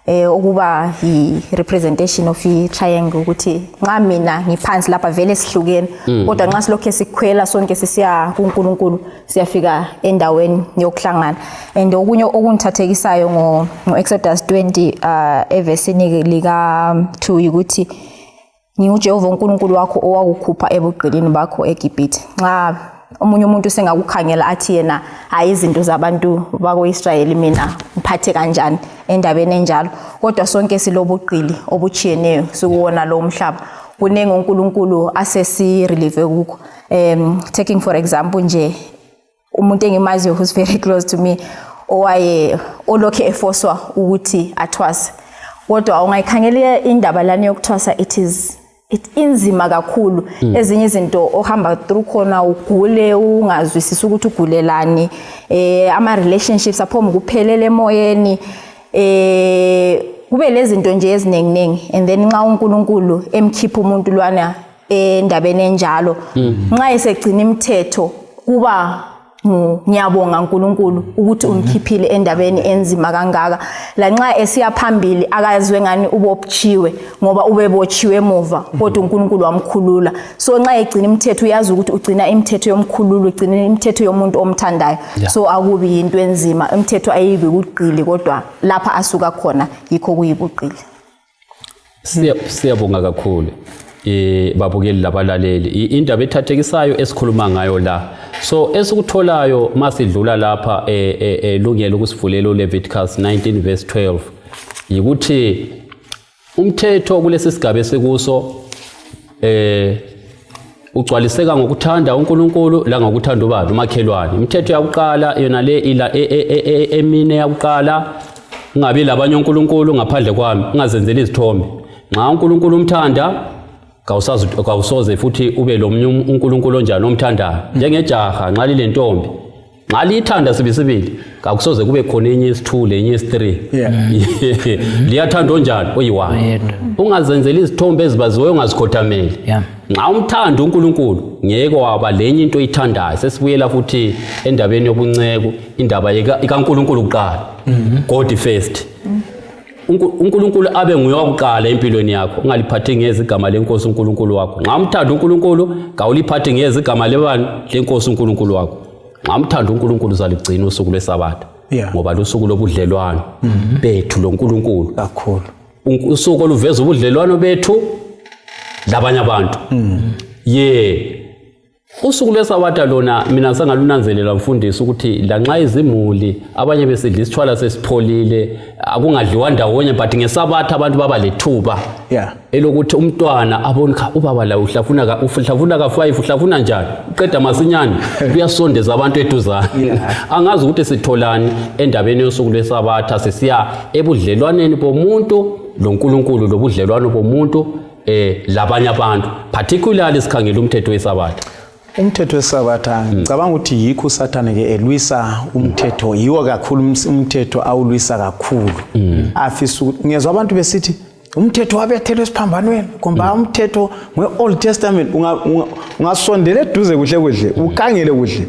ukuba yi-representation of i-triangle, ukuthi nxa mina ngiphansi lapha vele sihlukene, kodwa nxa silokhu sikhwela sonke sisiya kuNkulunkulu siyafika endaweni yokuhlangana. And okunye okungithathekisayo ngo-Exodus 20 evesini lika-2 ukuthi nginguJehova uNkulunkulu wakho owakukhupha ebugqilini bakho eGibhithe. Nxa omunye umuntu sengakukhangela athi yena hayi izinto zabantu bako-Israyeli mina ngiphathe kanjani endabeni enjalo, kodwa sonke silobuqili obuchiyeneyo sikuwona lo mhlaba. Kunenge uNkulunkulu asesi-relieve kukho. Taking for example nje umuntu engimaziyo who's very close to me olokhe efoswa ukuthi athwase, kodwa ungayikhangela indaba lana yokuthwasa inzima kakhulu. Ezinye izinto ohamba through khona ugule ungazwisisi ukuthi ugulelani, ama relationships aphoma kuphelele emoyeni, kube lezi zinto nje ezinenginengi. And then nxa uNkulunkulu emkhipha umuntu lwana endabeni enjalo, nxa esegcina imithetho kuba ngiyabonga uNkulunkulu ukuthi umkhiphile endabeni enzima kangaka. La nxa esiya phambili akazwe ngani ubophchiwe ngoba ubebotshiwe emuva, kodwa uNkulunkulu wamkhulula. So nxa egcina imithetho uyazi ukuthi ugcina imithetho yomkhululo, ugcina imithetho yomuntu omthandayo. So akubi into enzima, imithetho ayibi kuqili, kodwa lapha asuka khona yikho kuyibuqili. Siyabonga kakhulu babukeli labalaleli indaba ethathekisayo esikhuluma ngayo la. So esikutholayo masidlula lapha elungelo ukusivulela uLeviticus 19 verse 12 yikuthi umthetho kulesi sigaba esikuso ugcwaliseka ngokuthanda uNkulunkulu la ngokuthanda ubani umakhelwane. Imithetho yakuqala yona le emine yakuqala, ungabi labanye uNkulunkulu ngaphandle kwami, ungazenzeli izithombe. Nxa uNkulunkulu umthanda kawusoze futhi ube lo munye uNkulunkulu onjani omthandayo. Njengejaha nxa lile ntombi nxa lithanda sibisibili kakusoze kube khona enye isithule enye isi3. Liyathanda onjani oyi1. Ungazenzeli izithombe ezibaziweyo ungazikhothameli. Nxa umthanda uNkulunkulu ngeke waba lenye into oyithandayo. Sesibuyela futhi endabeni yobunceko, indaba ikaNkulunkulu kuqala, God first. uNkulunkulu abe nguye wakuqala empilweni yakho, ungaliphathi ngezigama lenkosi uNkulunkulu wakho. Nxa umthanda uNkulunkulu kawuliphathi ngezigama lebani lenkosi uNkulunkulu wakho. Nxa umthanda uNkulunkulu uzaligcina usuku lweSabatha, ngoba lusuku lobudlelwano bethu loNkulunkulu kakhulu. Usuku oluveza ubudlelwano bethu labanye abantu. Usuku lweSabatha lona mina sangalunanzelela mfundisi ukuthi la nxa izimuli abanye besidla isithwala sesipholile akungadliwa ndawonye, but ngeSabatha abantu baba lethuba elokuthi umntwana abonka ubaba la uhlafuna ka5 uhlafuna njani, uqeda masinyane uyasondeza abantu eduzane. Angazi ukuthi sitholani endabeni yosuku lweSabatha sesiya ebudlelwaneni bomuntu loNkulunkulu, lobudlelwano bomuntu labanye abantu, particularly sikhangela umthetho weSabatha. umthetho wesabatha ngicabanga ukuthi yikho uSathane ke elwisa umthetho yiwo kakhulu umthetho awulwisa kakhulu afisa ngezwe abantu besithi umthetho wabethelwe esiphambanweni kumbe umthetho we-Old Testament ungasondela eduze kuhle ukhangele kuhle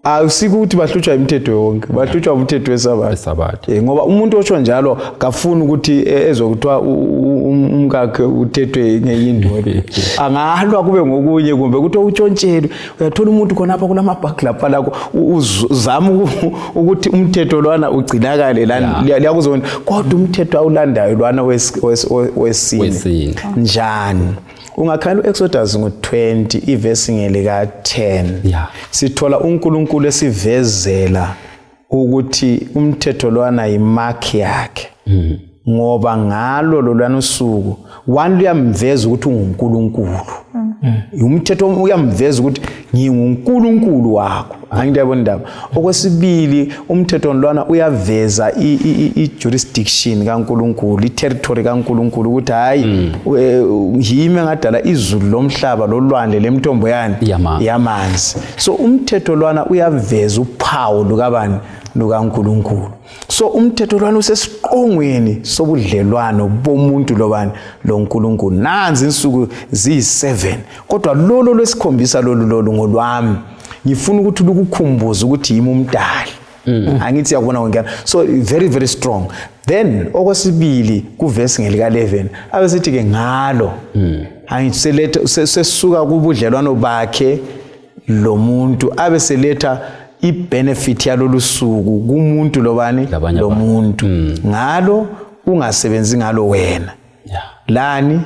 awusiko ukuthi bahlutshwa imithetho yonke bahlutshwa umthetho wesabatha ngoba umuntu otsho njalo kafuna ukuthi ezokuthiwa umkakhe uthethwe ngeyindoda angahalwa kube ngokunye kumbe ukuthi utshontshelwe uyathola umuntu khonapha kulamabhakhi lapha lakho uzama ukuthi umthetho lwana ugcinakale lana liyakuzona kodwa umthetho awulandayo lwana wesine njani ungakhala uExodus ngo20 ivesi ngelika 10 sithola uNkulunkulu esivezela ukuthi umthetho lwana yimark yakhe ngoba ngalo lolwana usuku one luyamveza ukuthi unguNkulunkulu umthetho uyamveza ukuthi nginguNkulunkulu wakho angiyabona indaba okwesibili umthetho lwana uyaveza i-jurisdiction kaNkulunkulu i-territory kaNkulunkulu ukuthi hayi yimi ngadala izulu lomhlaba lolwandle lemthombo yani yamanzi so umthetho lwana uyaveza uphawu lukabani lukaNkulunkulu so umthetho lwana usesiqongweni sobudlelwano bomuntu lobani loNkulunkulu nanzi insuku ziyi7 kodwa lolo lesikhombisa lolu ngolwami ngifuna ukuthi ukukhumbuza ukuthi yimi umdali angithi yakubona ngiyana so very very strong then okwesibili kuverse ngelika 11 abesithi ke ngalo angithi sesuka kubudlelwano bakhe lo muntu abeseletha ibenefit yalolu suku kumuntu lobani lo muntu ngalo ungasebenzi ngalo wena lani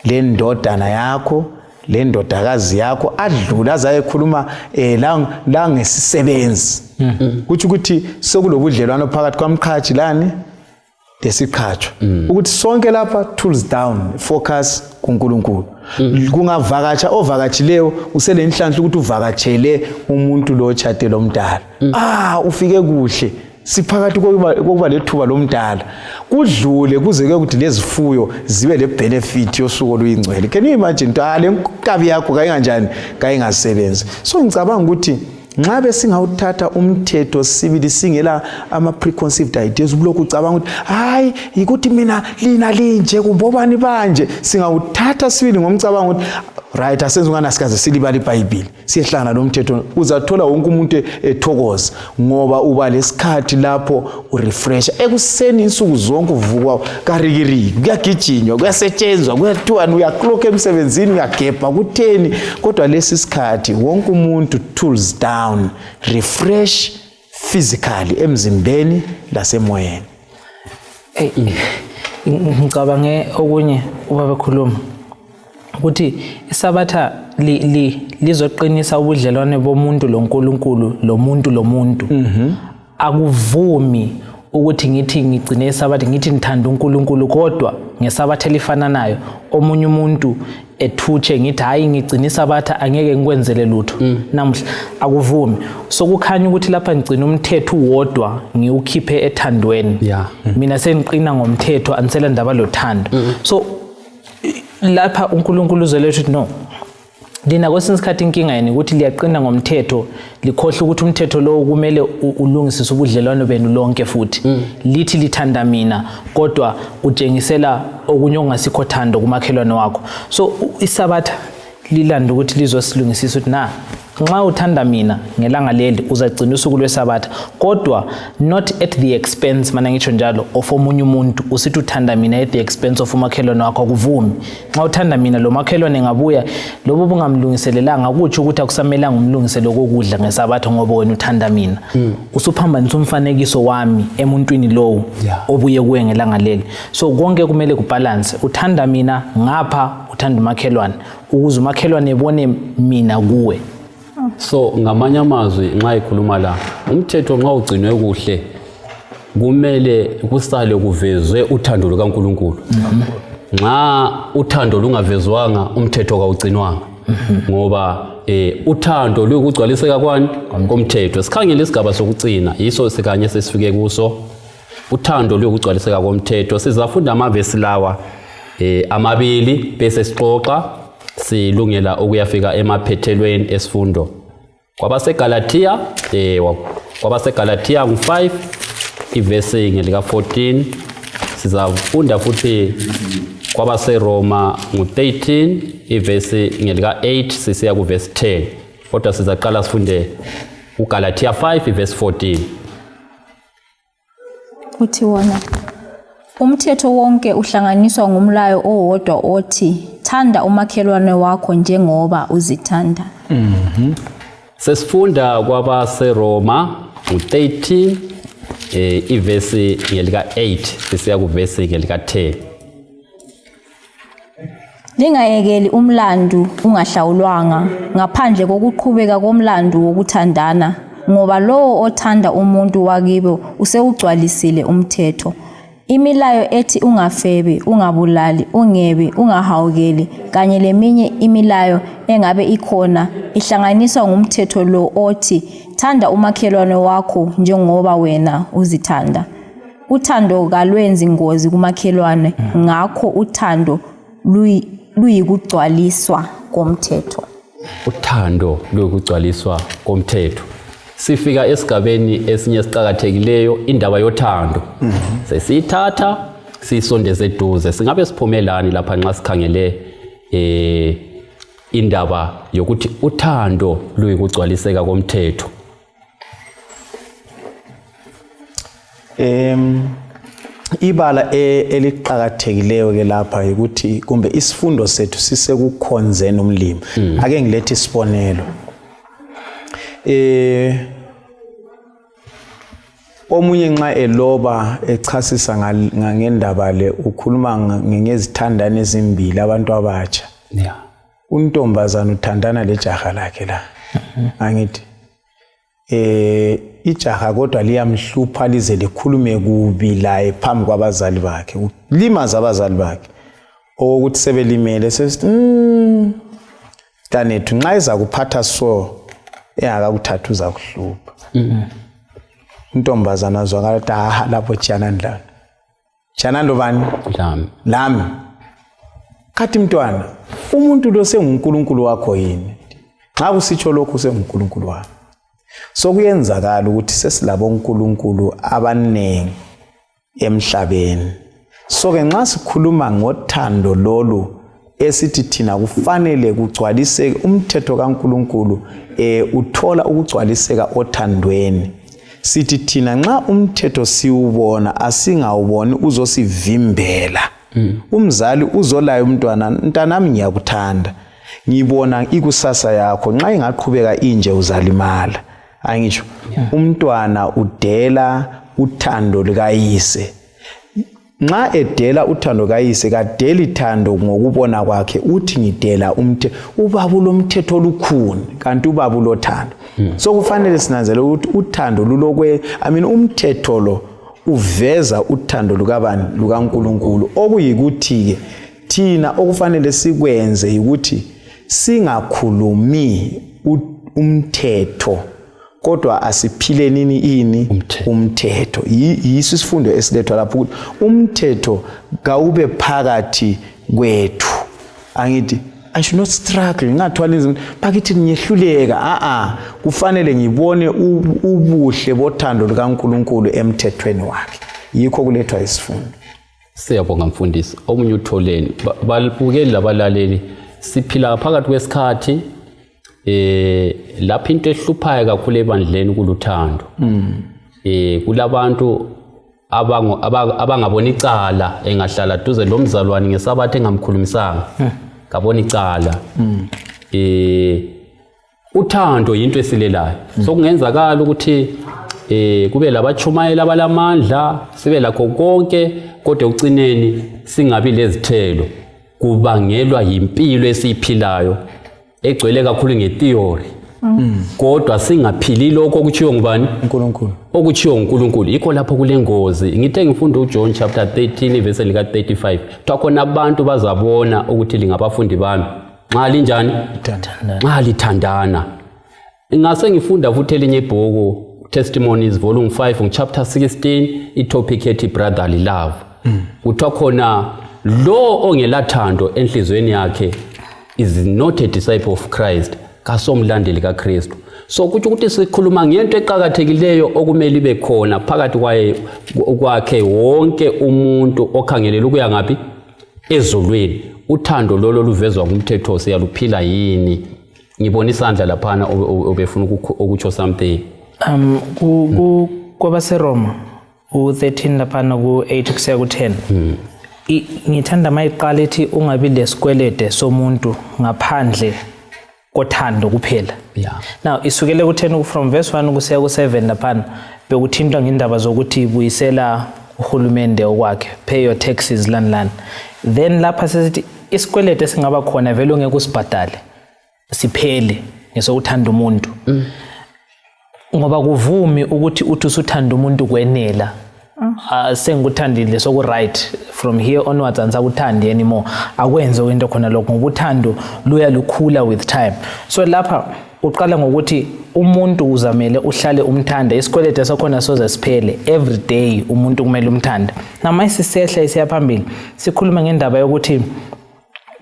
le ndodana yakho le ndodakazi yakho adlula azayekhuluma la ngesisebenzi kuthi ukuthi sekulobudlelwano phakathi kwamqhaji lani lesiqhatshwa ukuthi sonke lapha tools down focus kuNkulunkulu kungavakatsha ovakatshileyo usele inhlanhla ukuthi uvakatshele umuntu lo chathe lomdala ufike kuhle siphakathi kokuba lethuba lomdala kudlule kuze ke ukuthi lezifuyo zibe le benefit yosuku oluyingcwele can you imagine le nkabi yakho kayinganjani kayingasebenzi so ngicabanga ukuthi nxa besingawuthatha umthetho sibili singela ama preconceived ideas ubulokhu ucabanga ukuthi hayi ukuthi mina lina linje kumbobani banje singawuthatha sibili ngomcabango ukuthi right asenze unganasikaze silibala iBhayibheli siyehlangana nomthetho uzathola wonke umuntu ethokoza ngoba uba lesikhathi lapho urefresh ekuseni insuku zonke uvukwa karikiri kuyagijinywa kuyasetshenzwa kuyathiwa uyaclock emsebenzini uyagebha kutheni kodwa lesi sikhathi wonke umuntu tools down refresh physically emzimbeni lasemoyeni ngicabange okunye ubaba ekhuluma ukuthi isabatha lizoqinisa ubudlelwane bomuntu loNkulunkulu lomuntu akuvumi ukuthi ngithi ngigcine isabatha ngithi ngithanda uNkulunkulu kodwa ngesabatha elifananayo omunye umuntu ethutshe ngithi hayi ngigcina isabatha angeke ngikwenzele lutho namuhla akuvumi sokukhanya ukuthi lapha ngigcina umthetho wodwa ngiukhiphe ethandweni mina sengiqina ngomthetho anisela ndaba lothando so lapha uNkulunkulu uzoletha ukuthi no lina kwesinye isikhathi inkinga yini ukuthi liyaqina ngomthetho likhohle ukuthi umthetho lo kumele ulungisise ubudlelwano benu lonke futhi lithi lithanda mina kodwa utshengisela okunye ongasikho thando kumakhelwane wakho so isabatha lilanda ukuthi lizosilungisisa ukuthi nxa uthanda mina ngelanga leli uzagcina usuku lwesabatha kodwa not at the expense mana ngitsho njalo of omunye umuntu usithi uthanda mina at the expense of umakhelwane wakho akuvumi nxa uthanda mina lo makhelwane ngabuya lobo bungamlungiselelanga ukuthi akusamelanga umlungisele kokudla ngesabatha ngoba wena uthanda mina usuphambanisa umfanekiso wami emuntwini lowo obuye kuwe ngelanga leli so konke kumele kubalance uthanda mina ngapha uthanda umakhelwane ukuze umakhelwane ebone mina kuwe so ngamanye amazwi nxa ikhuluma la umthetho nxa ugcinwe kuhle kumele kusale kuvezwe uthando lukaNkulunkulu nxa uthando lungavezwanga umthetho kawugcinwanga ngoba uthando luyukugcwaliseka kwani komthetho sikhangele isigaba sokucina yiso sikanye sesifike kuso uthando luyukugcwaliseka komthetho sizafunda amavesi lawa amabili bese sixoxa silungela ukuyafika emaphethelweni esifundo. KwabaseGalatia kwabaseGalatia ngu5 ivesi ngelika 14, sizafunda futhi kwabaseRoma ngu13 ivesi ngelika 8 sisiya kuvesi 10. Kodwa sizaqala sifunde uGalatia 5 ivesi 14. Uthi wona umthetho wonke uhlanganiswa ngumlayo owodwa othi thanda umakhelwane wakho njengoba uzithanda. Sesifunda kwabaseRoma ngu13 ivesi ngelika 8 sisiya kuvesi ngelika 10. Lingayekeli umlandu ungahlawulwanga ngaphandle kokuqhubeka komlandu wokuthandana, ngoba lowo othanda umuntu wakibo usewugcwalisile umthetho. Imilayo ethi ungafebi, ungabulali, ungebi, ungahawukeli kanye leminye imilayo engabe ikhona ihlanganiswa ngumthetho lo othi thanda umakhelwane wakho njengoba wena uzithanda. Uthando kalwenzi ingozi kumakhelwane, ngakho uthando luyikugcwaliswa komthetho. Uthando luyikugcwaliswa komthetho. Sifika esigabeni esinye esiqhakathekileyo, indaba yothando. Sesithatha sisondeze eduze. Singabe siphumelani lapha nxa sikhangele indaba yokuthi uthando luyikugcwaliseka komthetho. Ibala eliqhakathekileyo ke lapha ukuthi kumbe isifundo sethu sisekukhonzeni umlimi. Ake ngilethe isibonelo. Omunye nxa eloba echasisa ngendaba le ukhuluma ngezithandane ezimbili abantu abatsha. Untombazana uthandana lejaha lakhe la. Angithi ijaha kodwa liyamhlupha lize likhulume kubi laye phambi kwabazali bakhe. Limaza abazali bakhe. Ukuthi sebelimele sesithi Danethu nxa iza kuphatha so engakakuthatha uza kuhlupha. Untombazana zwakala lapho tshana ndlana. Tshana ndobani? Lami. Kathi mntwana, umuntu lo senguNkulunkulu wakho yini? Nxa usitsho lokho senguNkulunkulu wakho. So kuyenzakala ukuthi sesilabo uNkulunkulu abanengi emhlabeni. So ke nxa sikhuluma ngothando lolu esithi thina kufanele kugcwaliseke umthetho kaNkulunkulu, uthola ukugcwaliseka othandweni. Sithi thina nxa umthetho siwubona asingawuboni uzosivimbela. Umzali uzolayo umntwana, mntanami ngiyakuthanda, ngibona ikusasa yakho, nxa ingaqhubeka inje uzalimala. Angisho umntwana udela uthando likayise. Nxa edela uthando kayise kadeli thando ngokubona kwakhe, uthi ngidela ubaba lo mthetho olukhuni kanti ubaba lothando. So kufanele sinanzele ukuthi uthando umthetho lo uveza uthando lukabani? LukaNkulunkulu. Okuyikuthi ke thina okufanele sikwenze ukuthi singakhulumi umthetho kodwa asiphile nini umthetho. Yiso isifundo esilethwa lapho ukuthi umthetho kawube phakathi kwethu. Angithi I should not struggle ngathwala izinto bakithi ngiyehluleka. Kufanele ngibone ubuhle bothando lukaNkulunkulu emthethweni wakhe. Yikho kulethwa isifundo. Siyabonga mfundisi. Omunye utholeni balibukeli labalaleli siphila phakathi kwesikhathi lapho into ehluphayo kakhulu ebandleni kuluthando. Kulabantu abangabona icala engahlala duze lomzalwane ngesabathe engamkhulumisanga. Kabona icala. Uthando yinto esilelayo. So kungenzakala ukuthi kube labachumayela abalamandla, sibe lakho konke kodwa ucineni singabi lezithelo. Kubangelwa yimpilo esiphilayo egcwele kakhulu ngetheory. Kodwa singaphili lokho okuchiwe ngubani? uNkulunkulu. Okuchiwe uNkulunkulu. Yikho lapho kulengozi. Ngithe ngifunda uJohn chapter 13 verse lika 35. Kwakhona abantu bazabona ukuthi lingabafundi bami nxa linjani? Nxa lithandana. Ngase ngifunda futhi elinye ibhuku Testimonies volume 5 chapter 16 itopic ethi brotherly love. Kuthiwa khona lo ongelathando enhlizweni yakhe is not a disciple of Christ, kasomlandeli kaKristu. So kuthi ukuthi sikhuluma ngento eqhakathekileyo okumele ibe khona phakathi kwakhe wonke umuntu okhangelela ukuya ngapi ezulwini. Uthando lolo luvezwa kumthetho siyaluphila yini? Ngibona isandla laphana obefuna ukutsho something. KwabaseRoma u13 laphana ku8 kusiya ku10. Ngithanda mayiqala ethi ungabi lesikwelede somuntu ngaphandle kothando kuphela. Yeah. Now isukele ku10 from verse 1 kusiya ku7 laphana bekuthintwa ngendaba zokuthi buyisela uhulumende okwakhe, pay your taxes lan. Then lapha sesithi isikwelede singaba khona vele ungeke usibhadale siphele ngesokuthanda umuntu. Ngoba kuvumi ukuthi uthi usuthanda umuntu kwenela. Sengikuthandile soku right from here onwards angisakuthandi anymore. Akwenze into khona lokho ngoba uthando luya lukhula with time. So lapha uqala ngokuthi umuntu uzamele uhlale umthanda, isikwelede sakhona soze siphele. Every day umuntu kumele umthanda. Namanje sisehla isiya phambili sikhuluma ngendaba yokuthi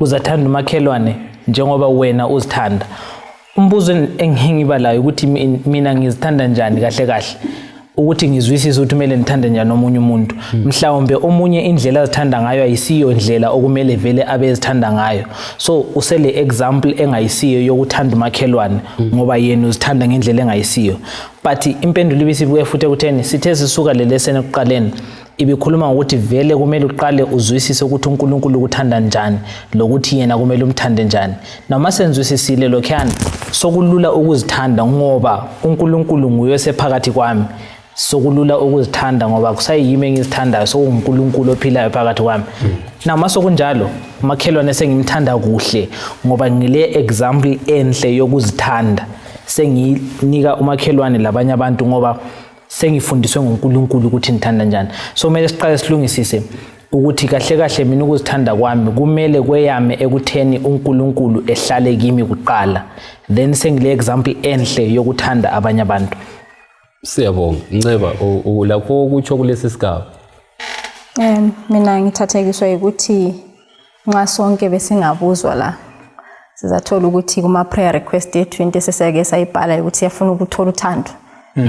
uzathanda umakhelwane njengoba wena uzithanda. Umbuzo engihingibalayo ukuthi mina ngizithanda njani kahle ukuthi ngizwisise ukuthi kumele ngithande njani omunye umuntu. Mhlawumbe omunye indlela azithanda ngayo ayisiyo indlela okumele vele abezithanda ngayo. So usele example engayisiyo yokuthanda umakhelwane ngoba yena uzithanda ngendlela engayisiyo. But impendulo ibisibuye futhi ekutheni sithe sisuka le lesson ekuqaleni ibikhuluma ukuthi vele kumele uqale uzwisise ukuthi uNkulunkulu ukuthanda njani lokuthi yena kumele umthande njani. Noma senzwisisile lokhana sokulula ukuzithanda ngoba uNkulunkulu nguye osephakathi kwami. Sokulula ukuzithanda ngoba kusayimi engizithandayo sokuNkulunkulu ophilayo phakathi kwami. Nama sokunjalo umakhelwane sengimthanda kuhle ngoba ngile example enhle yokuzithanda. Senginika umakhelwane labanye abantu ngoba sengifundiswe ngoNkulunkulu ukuthi ngithanda njani. So kumele siqale silungisise ukuthi kahle mina ukuzithanda kwami kumele kweyame ekutheni uNkulunkulu ehlale kimi kuqala. Then sengile example enhle yokuthanda abanye abantu. Siyabonga Nceba lapho ukutsho kulesi sigaba. Mina ngithathekiswa ukuthi nxa sonke besingabuzwa la sizathola ukuthi kuma prayer request yethu into seseke sayibhala ukuthi siyafuna ukuthola uthando.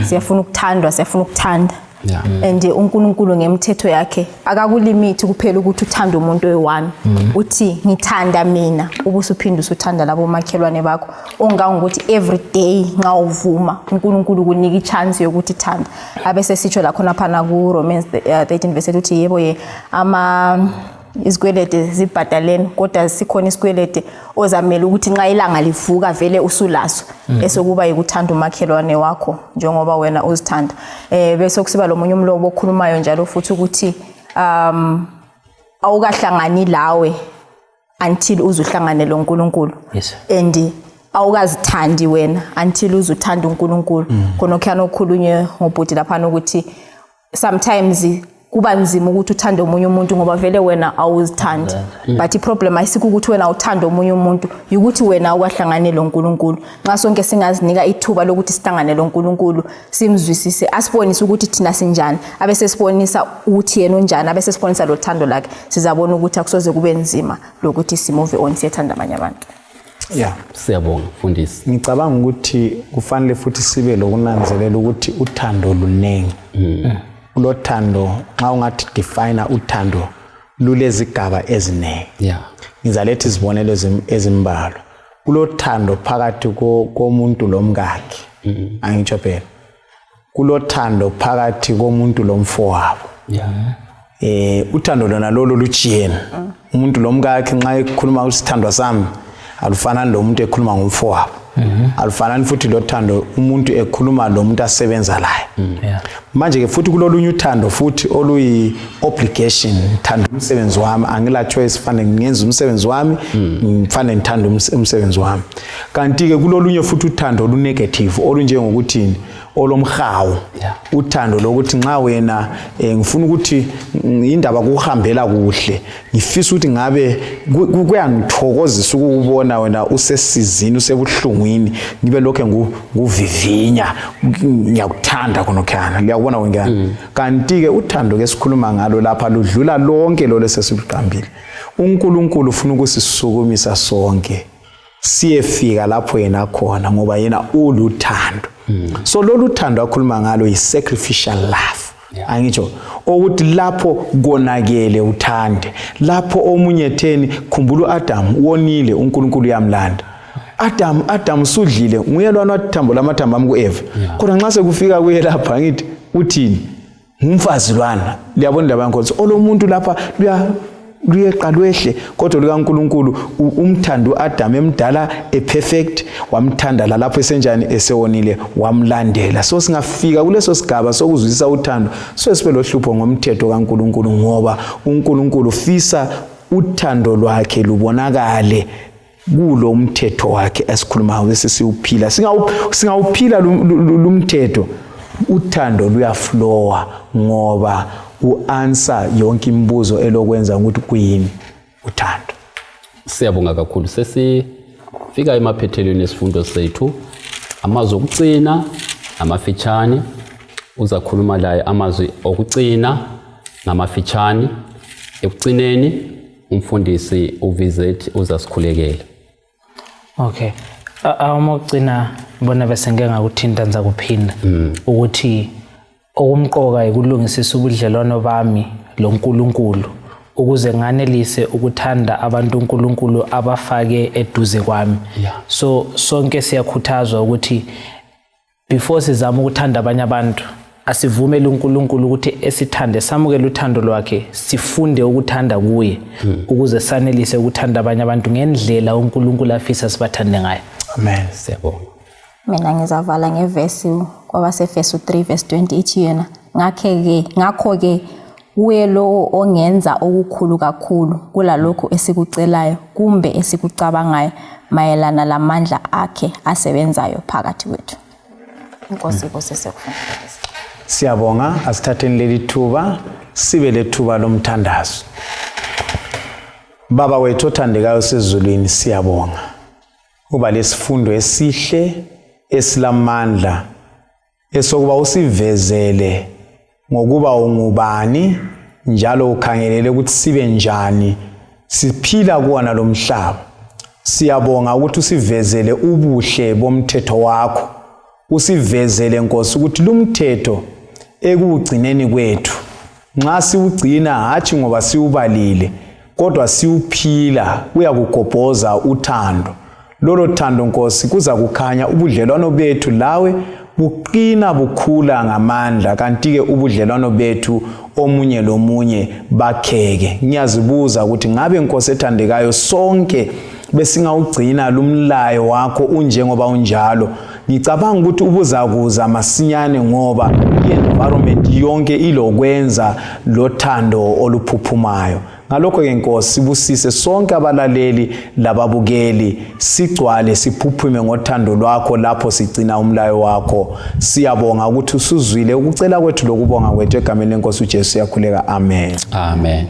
Siyafuna ukuthandwa, siyafuna ukuthanda. Yeah. And uNkulunkulu ngemthetho yakhe akakulimit kuphela ukuthi uthanda umuntu oyi1. Uthi ngithanda mina ubusuphinda usuthanda labo makhelwane bakho. Ongangokuthi every day nxa uvuma uNkulunkulu kunika ichance yokuthi thanda. Abese sitsho la khona phana ku Romans 13 verse uthi yebo isikwelede zibhadaleni kodwa sikhona isikwelede ozamela ukuthi nxa ilanga livuka vele usulaso esokuba yikuthanda umakhelwane wakho njengoba wena uzithanda. Bese kusiba lomunye umlobo okhulumayo njalo futhi ukuthi awukahlangani lawe until uzuhlangane loNkulunkulu. Yes. And awukazithandi wena until uzuthanda uNkulunkulu. Khona okhana okhulunye ngobhudi lapha ukuthi sometimes kuba nzima ukuthi uthande omunye umuntu ngoba vele wena awuzithandi. But iproblem ayisiku ukuthi wena uthanda omunye umuntu ukuthi wena awuhlangane loNkulunkulu. Nxa sonke singazinika ithuba lokuthi sihlangane loNkulunkulu simzwisise asibonise ukuthi thina sinjani abese sibonisa ukuthi yena unjani abese sibonisa lothando lakhe sizabona ukuthi akusoze kube nzima lokuthi simove on siyethanda abanye abantu. Yeah, Siyabonga mfundisi. ngicabanga ukuthi kufanele futhi sibe lokunanzelela ukuthi uthando lunengi. Ulothando nxa ungathi define uthando lulezigaba ezinengi. Yeah. Ngizaletha izibonelo ezimbalwa. Kulothando phakathi komuntu lomkakhe. Angitsho phela. Kulothando phakathi komuntu lomfowabo. Yeah. Uthando lona lolo lujiyena. Umuntu lomkakhe nxa ekhuluma usithandwa sami alufanani lo muntu ekhuluma ngomfowabo. Alufanani futhi lothando umuntu ekhuluma lo muntu asebenza laye. Yeah. Manje ke futhi kulolunye uthando futhi oluyi obligation. Thanda umsebenzi wami, angila choice fanele ngiyenze umsebenzi wami, ngifane ngithanda umsebenzi wami. Kanti ke kulolunye futhi uthando olu negative olunjengokuthini olomhawu. Yeah. Uthando lokuthi nxa wena ngifuna ukuthi indaba kuhambela kuhle, ngifisa ukuthi ngabe kuyangithokozisa ukubona wena usesizini usebuhlungwini ngibe lokho nguvivinya ngiyakuthanda khonokhana liyabona wengane. Kanti ke uthando ke sikhuluma ngalo lapha ludlula lonke lo lesesiqambile. uNkulunkulu ufuna ukusisukumisa sonke siyefika lapho yena khona ngoba yena uluthando. So lolu thando akhuluma ngalo yi-sacrificial love. Angitsho ukuthi lapho konakele uthande, lapho omunye theni khumbula Adam wonile uNkulunkulu yamlanda. Adam sudlile nguye lwana wathambo lamathambo ami kuEva. Kodwa nxa sekufika kuye lapha ngithi uthini? Ngumfazi lwana. Liyabona indaba yankhosi olomuntu lapha luyeqalwehle kodwa likaNkulunkulu umthando uAdam emdala eperfect wamthanda lapho esenjani esewonile wamlandela. So singafika kuleso sigaba sokuzwisisa uthando sibe lohlupho ngomthetho kaNkulunkulu ngoba uNkulunkulu ufisa uthando lwakhe lubonakale kulo umthetho wakhe esikhuluma bese siwuphila. Singawuphila lumthetho uthando luyaflowa ngoba uanswer yonke imibuzo elokwenza ukuthi kuyini uthando. Siyabonga kakhulu. Sesifika emaphethelweni esifundo sethu. Amazwi okugcina amafitshane uzakhuluma la amazwi okugcina ngamafitshane. Ekugcineni umfundisi uvisit uzasikhulekela. Okay. Awumogcina bona bese ngeke ngakuthinta nza kuphinda ukuthi okumqoka ikulungisisa ubudlelwano bami loNkulunkulu ukuze nganelise ukuthanda abantu uNkulunkulu abafake eduze kwami. So sonke siyakhuthazwa ukuthi before sizama ukuthanda abanye abantu asivumele uNkulunkulu ukuthi esithande samukele uthando lwakhe sifunde ukuthanda kuye ukuze sanelise ukuthanda abanye abantu ngendlela uNkulunkulu afisa sibathande ngayo. Amen. Siyabonga. Mina ngizavala ngevesi kwabasefeso 3 verse 20 ithi yena ngakho-ke uye lo ongenza okukhulu kakhulu kulalokho esikucelayo kumbe esikucabangayo mayelana lamandla akhe asebenzayo phakathi kwethu. Inkosi kusesekufundelisa. Siyabonga asithatheni leli thuba sibe lethuba lomthandazo. Baba wethu othandekayo sezulwini siyabonga kuba lesifundo esihle esilamandla esokuba usivezele ngokuba ungubani njalo ukhangelele ukuthi sibe njani siphila kuona lomhlaba. Siyabonga ukuthi usivezele ubuhle bomthetho wakho, usivezele Nkosi ukuthi lumthetho ekugcineni kwethu nxa siwugcina hathi ngoba siubalile kodwa siuphila uyakugobhoza uthando. Lolo thando Nkosi kuza kukhanya ubudlelwano bethu lawe buqina bukhula ngamandla kanti ke ubudlelwano bethu omunye lomunye bakheke. Ngiyazibuza ukuthi ngabe Nkosi ethandekayo sonke besingawugcina lumlayo wakho unjengoba unjalo. Ngicabanga ukuthi ubuzakuza masinyane ngoba i-environment yonke ilokwenza lothando oluphuphumayo. Ngalokho ke Nkosi sibusise sonke abalaleli lababukeli sigcwale siphuphume ngothando lwakho lapho sigcina umlayo wakho. Siyabonga ukuthi usuzwile ukucela kwethu lokubonga kwethu egameni leNkosi uJesu yakhuleka. Amen. Amen.